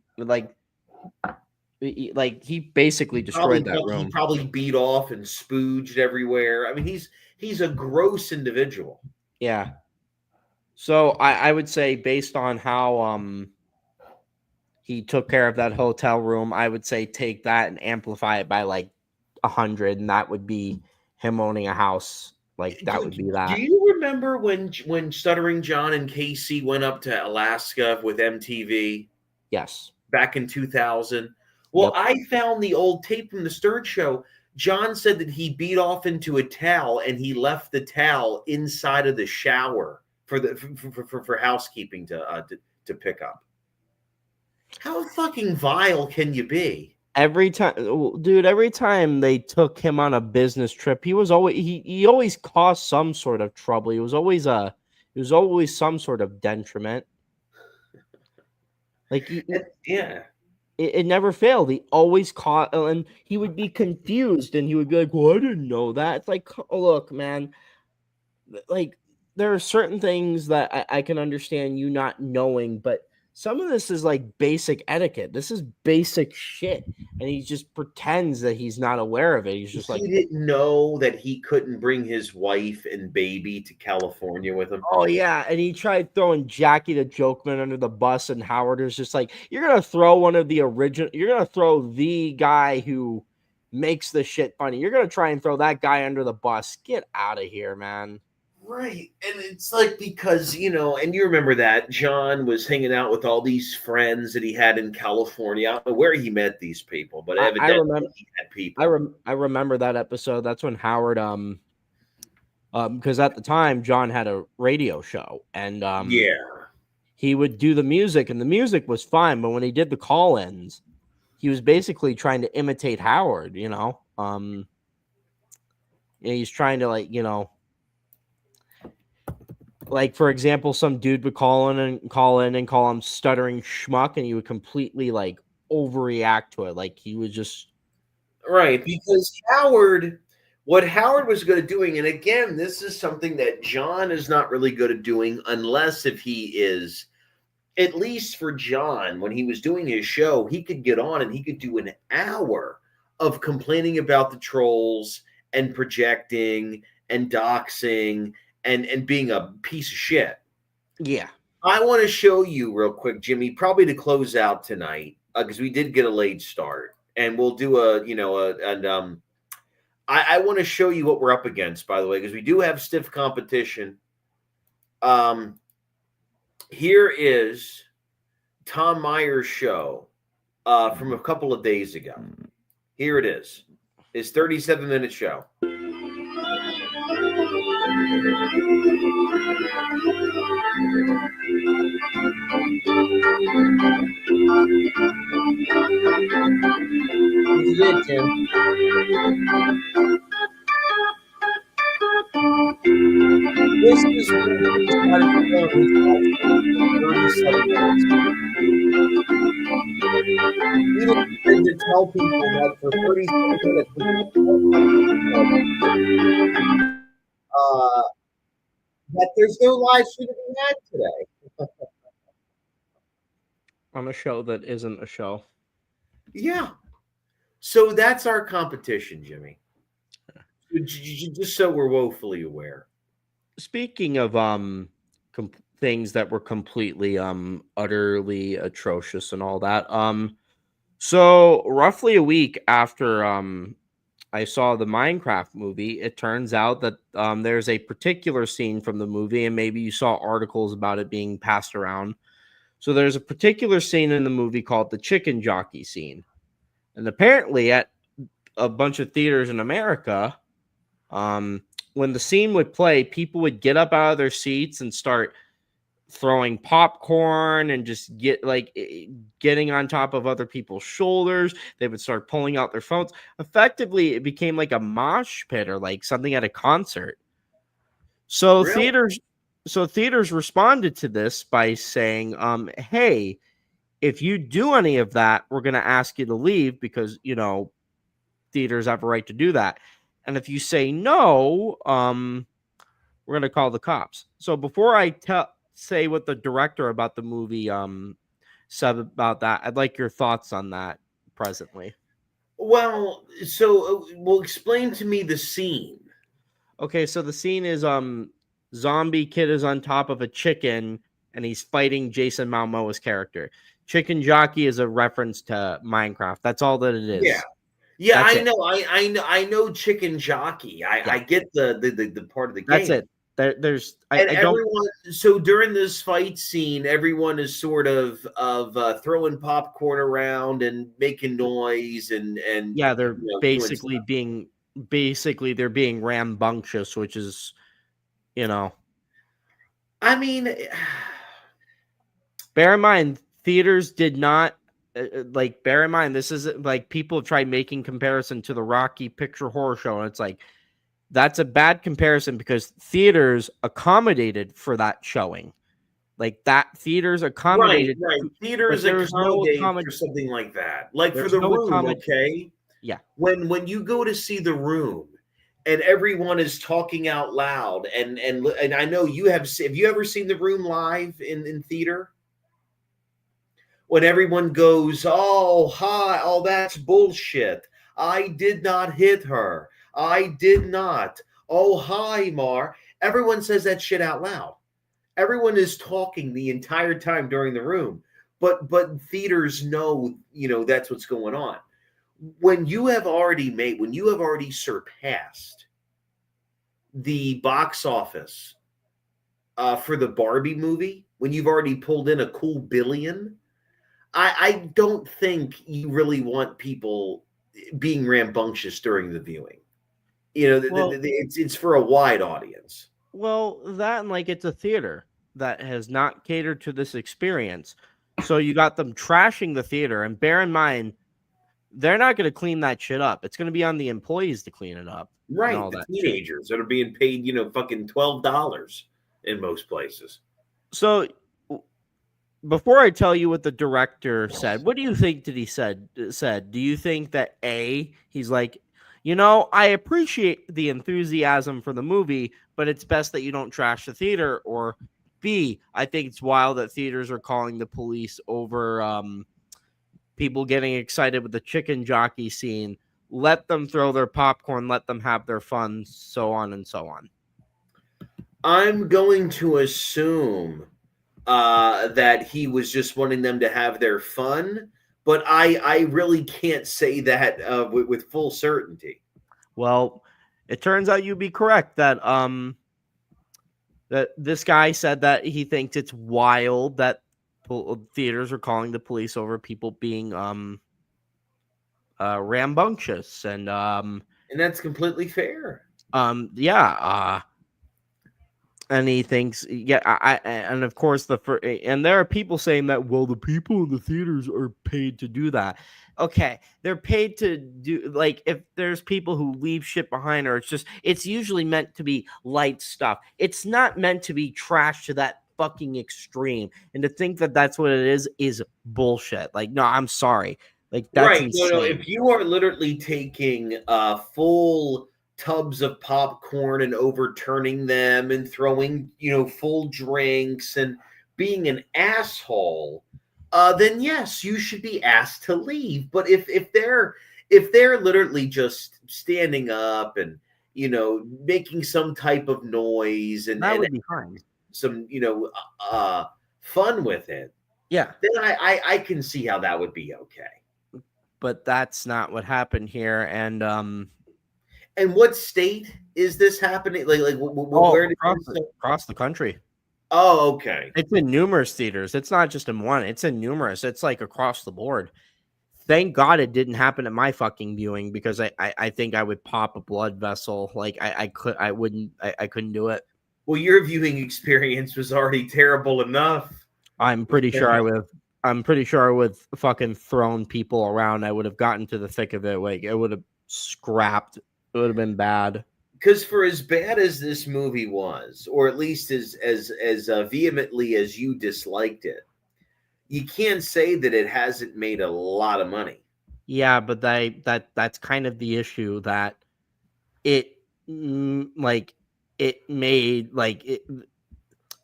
basically destroyed that room. He probably beat off and spooged everywhere. I mean, he's a gross individual. Yeah. So I would say based on how he took care of that hotel room, I would say take that and amplify it by like 100, and that would be him owning a house. Like that would be that. Do you remember when Stuttering John and Casey went up to Alaska with MTV? Yes. Back in 2000. Well, I found the old tape from the Stern Show. John said that he beat off into a towel and he left the towel inside of the shower for housekeeping to pick up. How fucking vile can you be? Every time they took him on a business trip, he always caused some sort of trouble. It was always some sort of detriment. Like it never failed. He always caught, and he would be confused, and he would be like, "Well, I didn't know that." It's like, look, man, like there are certain things that I can understand you not knowing, but some of this is like basic etiquette. This is basic shit. And he just pretends that he's not aware of it. He's just he didn't know that he couldn't bring his wife and baby to California with him. Oh, yeah. And he tried throwing Jackie the Jokeman under the bus, and Howard was just like, you're going to throw you're going to throw the guy who makes the shit funny. You're going to try and throw that guy under the bus. Get out of here, man. Right. And it's like because, and you remember that John was hanging out with all these friends that he had in California. I don't know where he met these people, but I evidently remember. he had people. I remember that episode. That's when Howard because at the time John had a radio show, and Yeah. he would do the music, and the music was fine, but when he did the call-ins, he was basically trying to imitate Howard. He's trying to like for example, some dude would call in and call him stuttering schmuck, and he would completely like overreact to it, like he was just Right. Because what Howard was good at doing, and again, this is something that John is not really good at doing unless if he is, at least for John, when he was doing his show, he could get on and he could do an hour of complaining about the trolls and projecting and doxing and being a piece of shit. yeah. I want to show you real quick, Jimmy, probably to close out tonight, because we did get a late start, and we'll do I want to show you what we're up against, by the way, because we do have stiff competition. Here is Tom Meyer's show from a couple of days ago. Here it is. His 37-minute show. This is it, Tim. This is when he started filming his 37 minutes. He decided to tell people that for 37 minutes, that there's no live show to be had today. On a show that isn't a show. Yeah. So that's our competition, Jimmy. Just so we're woefully aware. Speaking of things that were completely utterly atrocious and all that, so roughly a week after I saw the Minecraft movie, it turns out that there's a particular scene from the movie, and maybe you saw articles about it being passed around. So there's a particular scene in the movie called the chicken jockey scene. And apparently at a bunch of theaters in America, when the scene would play, people would get up out of their seats and start throwing popcorn and just getting on top of other people's shoulders. They would start pulling out their phones. Effectively, it became like a mosh pit or like something at a concert. So Really? theaters responded to this by saying, hey, if you do any of that, we're going to ask you to leave because, theaters have a right to do that. And if you say no, we're going to call the cops. So before I say what the director about the movie said about that, I'd like your thoughts on that presently. Well, explain to me the scene. Okay, so the scene is zombie kid is on top of a chicken and he's fighting Jason Momoa's character. Chicken jockey is a reference to Minecraft. That's all that it is. Yeah, That's I know. I know chicken jockey. I get the part of the game. That's it. There's everyone. So during this fight scene, everyone is sort of throwing popcorn around and making noise and yeah, they're basically being rambunctious, which is, I mean, bear in mind, theaters did not bear in mind, this is like people have tried making comparison to the Rocky Picture Horror Show, and it's like that's a bad comparison because theaters accommodated for that showing. Like that, theaters accommodated. Right. Theaters accommodate for something like that. Like for The Room, okay? Yeah. When you go to see The Room and everyone is talking out loud and I know you have you ever seen The Room live in theater? When everyone goes, oh, hi, oh, that's bullshit. I did not hit her. I did not. Oh, hi, Mar. Everyone says that shit out loud. Everyone is talking the entire time during The Room. But theaters know, that's what's going on. When you have already surpassed the box office for the Barbie movie when you've already pulled in a cool billion. I don't think you really want people being rambunctious during the viewing. You know, Well, it's for a wide audience. well, that and like it's a theater that has not catered to this experience. So you got them trashing the theater, and bear in mind, they're not going to clean that shit up. It's going to be on the employees to clean it up and Right, all the that shit. teenagers that are being paid, fucking $12 in most places. So before I tell you what the director said, what do you think that he said? Do you think that he's like, I appreciate the enthusiasm for the movie, but it's best that you don't trash the theater, or B, I think it's wild that theaters are calling the police over people getting excited with the chicken jockey scene. Let them throw their popcorn, let them have their fun, so on and so on. I'm going to assume that he was just wanting them to have their fun, but I really can't say that with full certainty. Well, it turns out you'd be correct that that this guy said that he thinks it's wild that theaters are calling the police over people being rambunctious and that's completely fair. yeah, and he thinks, yeah, and of course and there are people saying that, well, the people in the theaters are paid to do that. Okay, they're paid to do, like, if there's people who leave shit behind, or it's usually meant to be light stuff. It's not meant to be trash to that fucking extreme. And to think that that's what it is bullshit. Like, no, I'm sorry. Like, that's Right. insane. No, if you are literally taking full tubs of popcorn and overturning them and throwing, full drinks and being an asshole, then yes, you should be asked to leave. But if they're literally just standing up and making some type of noise and That would be fine. some fun with it, Yeah. then I can see how that would be okay. But that's not what happened here. And what state is this happening? Like where did across the country? Oh, okay. It's in numerous theaters. It's not just in one. It's in numerous. It's like across the board. Thank God it didn't happen at my fucking viewing, because I think I would pop a blood vessel. Like I couldn't do it. Well, your viewing experience was already terrible enough. I'm pretty sure I would have fucking thrown people around. I would have gotten to the thick of it. Like, it would have scrapped. It would have been bad. Because for as bad as this movie was, or at least as vehemently as you disliked it, you can't say that it hasn't made a lot of money. Yeah, but that's kind of the issue, that it it made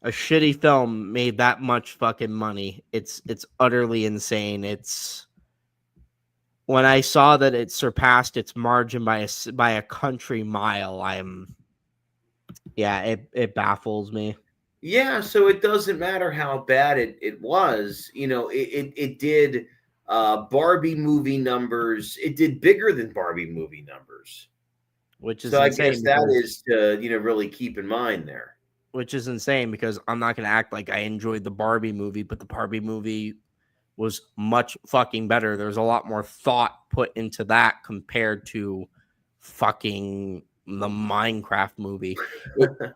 a shitty film made that much fucking money. It's utterly insane. It's when I saw that it surpassed its margin by a country mile, it baffles me. Yeah, so it doesn't matter how bad it was. It did Barbie movie numbers. It did bigger than Barbie movie numbers. Which is so insane. I guess that is to really keep in mind there. Which is insane, because I'm not going to act like I enjoyed the Barbie movie, but the Barbie movie was much fucking better. There's a lot more thought put into that compared to fucking the Minecraft movie.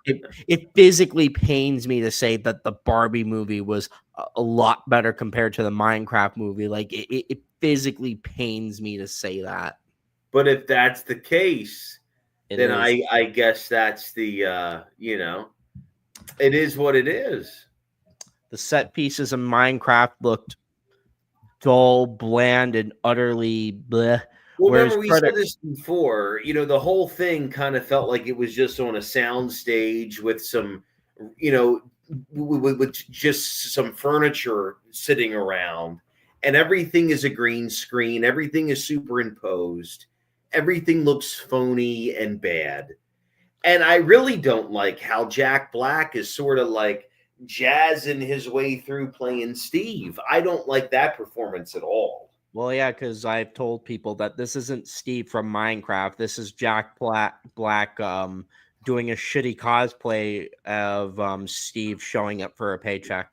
It physically pains me to say that the Barbie movie was a lot better compared to the Minecraft movie. Like, it physically pains me to say that. But if that's the case, then I guess that's the it is what it is. The set pieces of Minecraft looked dull, bland, and utterly bleh. Well, remember we said this before. The whole thing kind of felt like it was just on a sound stage with some, with just some furniture sitting around, and everything is a green screen. Everything is superimposed. Everything looks phony and bad. And I really don't like how Jack Black is sort of like jazzing his way through playing Steve. I don't like that performance at all. Well, yeah, because I've told people that this isn't Steve from Minecraft. This is Jack Black doing a shitty cosplay of Steve showing up for a paycheck.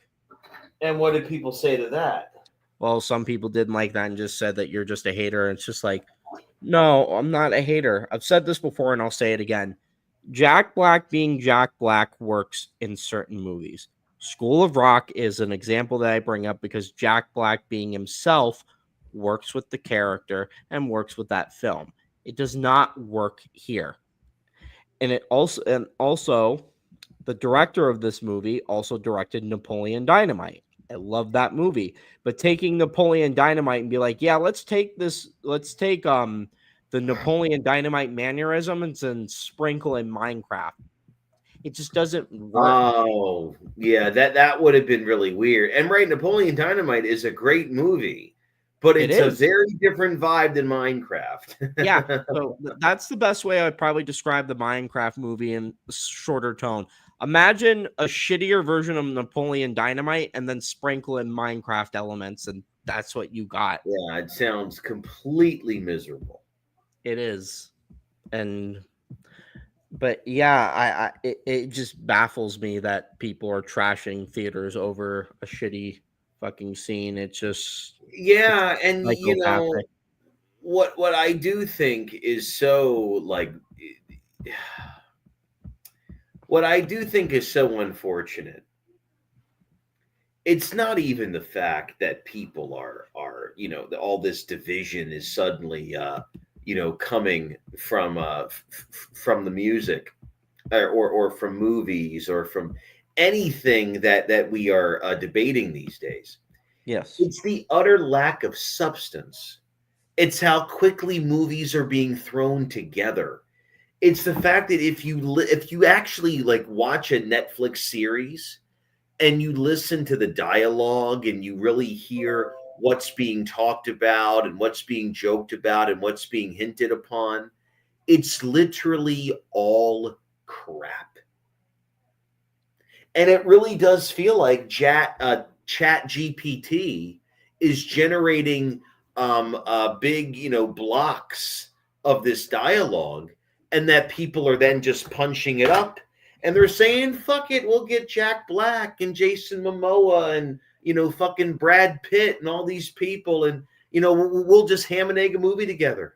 And what did people say to that? Well, some people didn't like that and just said that you're just a hater. And it's just like, no, I'm not a hater. I've said this before and I'll say it again. Jack Black being Jack Black works in certain movies. School of Rock is an example that I bring up because Jack Black being himself works with the character and works with that film. It does not work here. And also the director of this movie also directed Napoleon Dynamite. I love that movie. But taking Napoleon Dynamite and be like, yeah, let's take the Napoleon Dynamite mannerisms and sprinkle in Minecraft. It just doesn't work. Oh, yeah, that would have been really weird. And right, Napoleon Dynamite is a great movie, but It it's a is. very different vibe than Minecraft. Yeah, so that's the best way I'd probably describe the Minecraft movie in a shorter tone. Imagine a shittier version of Napoleon Dynamite and then sprinkle in Minecraft elements, and that's what you got. Yeah, it sounds completely miserable. It is. But yeah, it just baffles me that people are trashing theaters over a shitty fucking scene. It's Yeah, and psychopathic. what I do think is so like what I do think is so unfortunate. It's not even the fact that people are all this division is suddenly coming from from the music or from movies or from anything that we are debating these days. Yes. It's the utter lack of substance. It's how quickly movies are being thrown together. It's the fact that if you actually like watch a Netflix series and you listen to the dialogue and you really hear what's being talked about and what's being joked about and what's being hinted upon, it's literally all crap. And it really does feel like Chat GPT is generating big, blocks of this dialogue, and that people are then just punching it up, and they're saying, "Fuck it, we'll get Jack Black and Jason Momoa and fucking Brad Pitt and all these people, and we'll just ham and egg a movie together."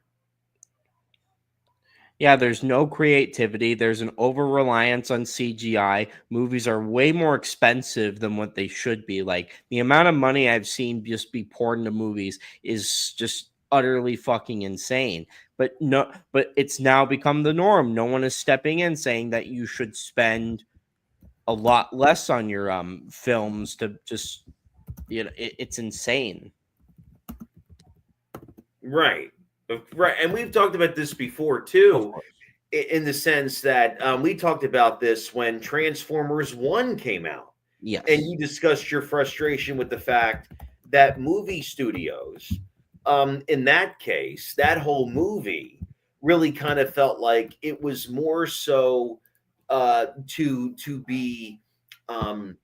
Yeah, there's no creativity. There's an over reliance on CGI. Movies are way more expensive than what they should be. Like the amount of money I've seen just be poured into movies is just utterly fucking insane. But it's now become the norm. No one is stepping in saying that you should spend a lot less on your films to just it's insane. Right. Right. And we've talked about this before Of too, course. in the sense that we talked about this when Transformers 1 came out. Yes. And you discussed your frustration with the fact that movie studios, in that case, that whole movie really kind of felt like it was more so to be kind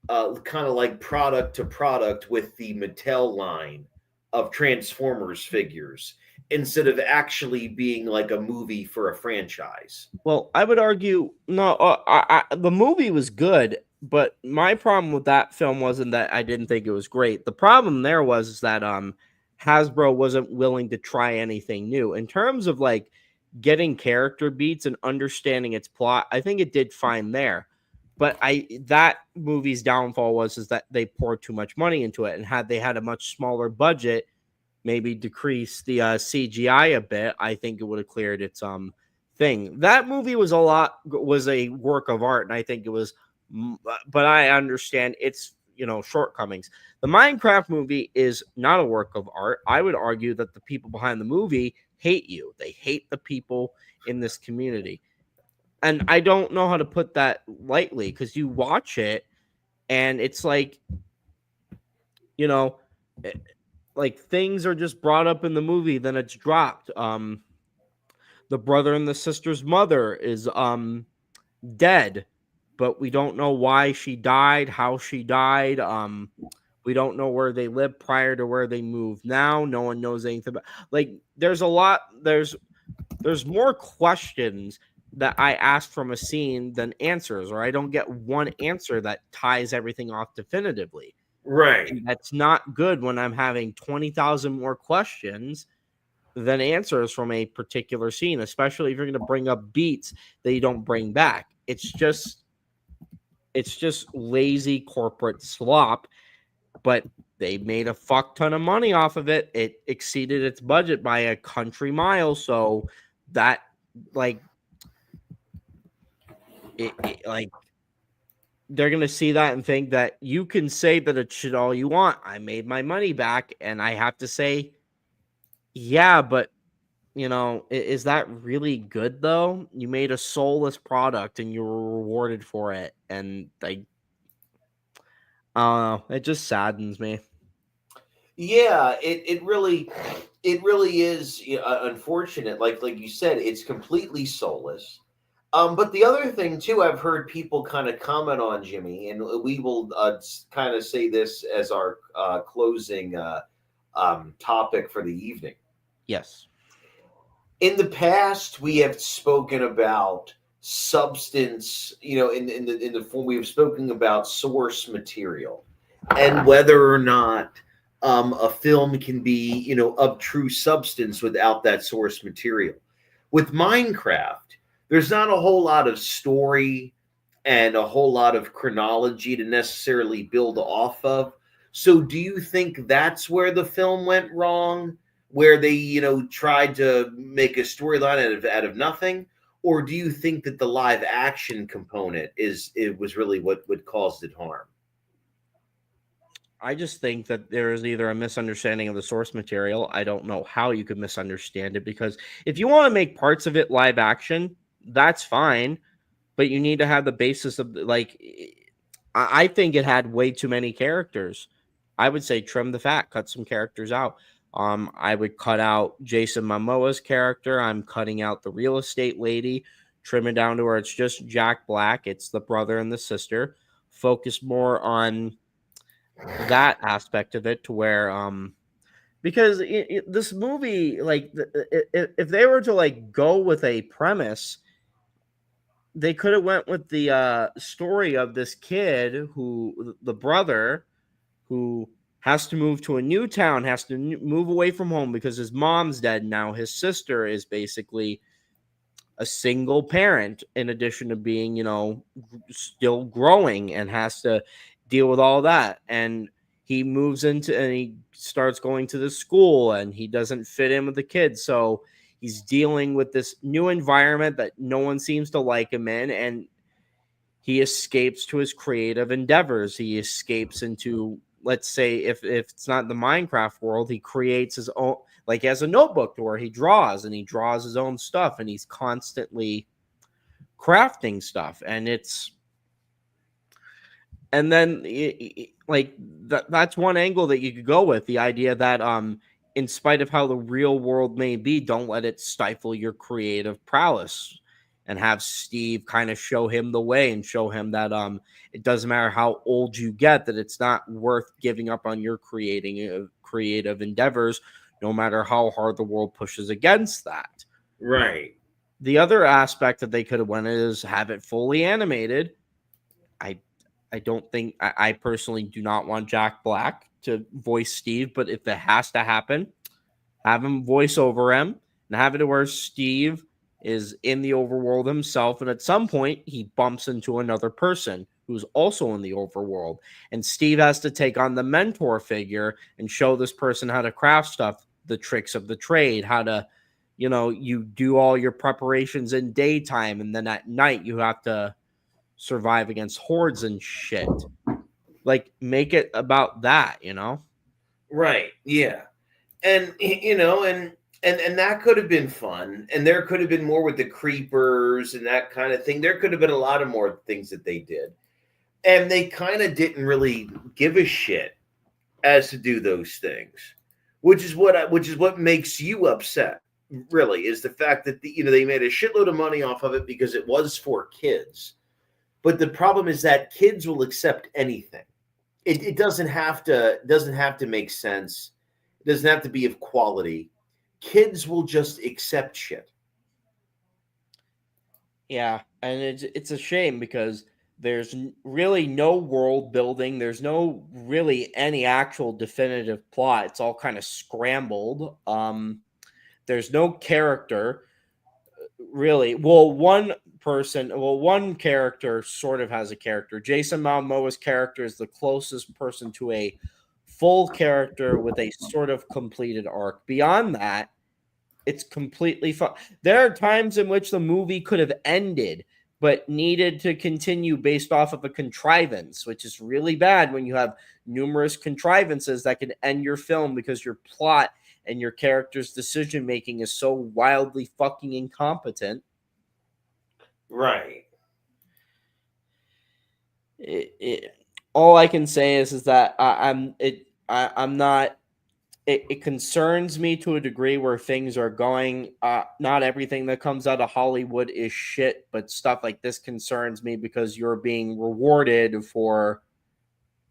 of like product to product with the Mattel line of Transformers figures instead of actually being like a movie for a franchise. Well, I would argue no. The movie was good, but my problem with that film wasn't that I didn't think it was great. The problem there was that Hasbro wasn't willing to try anything new in terms of like getting character beats and understanding its plot. I think it did fine there, but that movie's downfall is that they poured too much money into it, and had they had a much smaller budget, maybe decrease the CGI a bit, I think it would have cleared its thing. That movie was a work of art, and I think it was, but I understand its shortcomings. The Minecraft movie is not a work of art. I would argue that the people behind the movie hate you. They hate the people in this community. And I don't know how to put that lightly, because you watch it and it's like, like things are just brought up in the movie, then it's dropped. The brother and the sister's mother is dead, but we don't know why she died, how she died. We don't know where they lived prior to where they moved now. No one knows anything about, like, there's a lot, there's more questions that I ask from a scene than answers, or I don't get one answer that ties everything off definitively. Right. And that's not good when I'm having 20,000 more questions than answers from a particular scene, especially if you're going to bring up beats that you don't bring back. It's just lazy corporate slop, but they made a fuck ton of money off of it. It exceeded its budget by a country mile, so that like like they're gonna see that and think that you can say that it should all you want. I made my money back, and I have to say, yeah, but is that really good though? You made a soulless product and you were rewarded for it, and it just saddens me. Yeah, it really is, unfortunate. Like you said, it's completely soulless. But the other thing too, I've heard people kind of comment on, Jimmy, and we will kind of say this as our closing topic for the evening. Yes. In the past, we have spoken about substance, in the form we have spoken about source material, and whether or not a film can be, of true substance without that source material. With Minecraft, there's not a whole lot of story and a whole lot of chronology to necessarily build off of. So, do you think that's where the film went wrong, where they, tried to make a storyline out of nothing? Or do you think that the live action component it was really what caused it harm? I just think that there is either a misunderstanding of the source material. I don't know how you could misunderstand it, because if you want to make parts of it live action, that's fine, but you need to have the basis of I think it had way too many characters. I would say trim the fat, cut some characters out. I would cut out Jason Momoa's character. I'm cutting out the real estate lady, trim it down to where it's just Jack Black. It's the brother and the sister. Focus more on that aspect of it, to where because this movie, if they were to go with a premise, they could have went with the story of this kid, who the brother, who has to move to a new town, has to move away from home because his mom's dead now. His sister is basically a single parent, in addition to being, still growing, and has to deal with all that. And he moves into, and he starts going to the school, and he doesn't fit in with the kids. So he's dealing with this new environment that no one seems to like him in. And he escapes to his creative endeavors. He escapes into, let's say, if it's not the Minecraft world, he creates his own, like he has a notebook where he draws, and he draws his own stuff, and he's constantly crafting stuff. And then that's one angle that you could go with, the idea that in spite of how the real world may be, don't let it stifle your creative prowess, and have Steve kind of show him the way, and show him that it doesn't matter how old you get, that it's not worth giving up on your creative endeavors, no matter how hard the world pushes against that. Right. The other aspect that they could have went is have it fully animated. I don't think, I personally do not want Jack Black to voice Steve, but if it has to happen, have him voice over him, and have it where Steve is in the overworld himself, and at some point he bumps into another person who's also in the overworld, and Steve has to take on the mentor figure and show this person how to craft stuff, the tricks of the trade, how to, you do all your preparations in daytime, and then at night you have to survive against hordes and shit. Like, make it about that, Right. Yeah. And and that could have been fun, and there could have been more with the creepers and that kind of thing. There could have been a lot of more things that they did, and they kind of didn't really give a shit as to do those things, which is what makes you upset. Really, is the fact that they made a shitload of money off of it because it was for kids, but the problem is that kids will accept anything. It doesn't have to make sense. It doesn't have to be of quality. Kids will just accept shit. Yeah, and it's a shame because there's really no world building. There's no really any actual definitive plot. It's all kind of scrambled. There's no character really. Well, one character sort of has a character. Jason Momoa's character is the closest person to a full character with a sort of completed arc. Beyond that, it's completely fun. There are times in which the movie could have ended, but needed to continue based off of a contrivance, which is really bad when you have numerous contrivances that can end your film because your plot and your character's decision making is so wildly fucking incompetent. Right. All I can say is that I'm not. It concerns me to a degree where things are going. Not everything that comes out of Hollywood is shit, but stuff like this concerns me because you're being rewarded for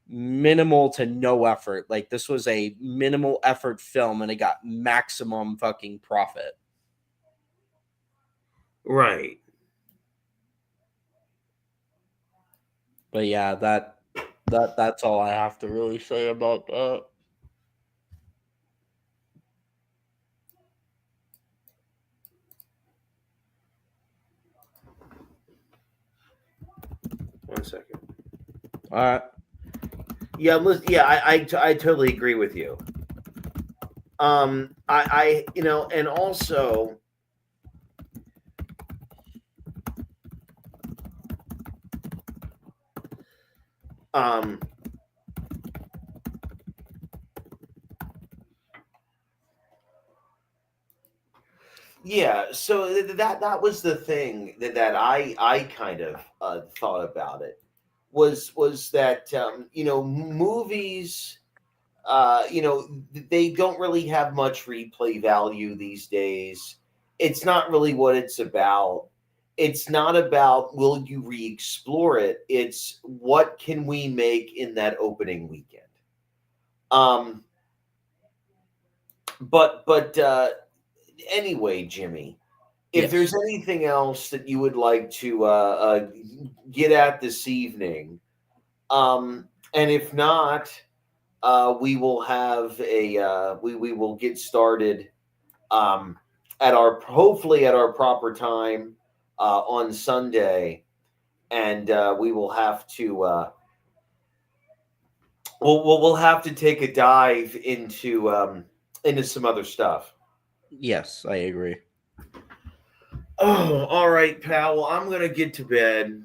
minimal to no effort. Like this was a minimal effort film and it got maximum fucking profit. Right. But yeah, that's all I have to really say about that. One second. All right. Yeah, I totally agree with you. And also, um, yeah. So that was the thing that I kind of thought about it was that movies they don't really have much replay value these days. It's not really what it's about. It's not about will you re-explore it. It's what can we make in that opening weekend. Um, but anyway, Jimmy, if there's Yes. anything else that you would like to get at this evening, and if not, we will have we will get started at our hopefully at our proper time on Sunday, and we will have to we'll have to take a dive into some other stuff. Yes, I agree. Oh, all right, pal. Well, I'm gonna get to bed.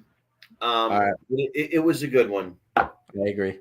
All right. It was a good one. I agree.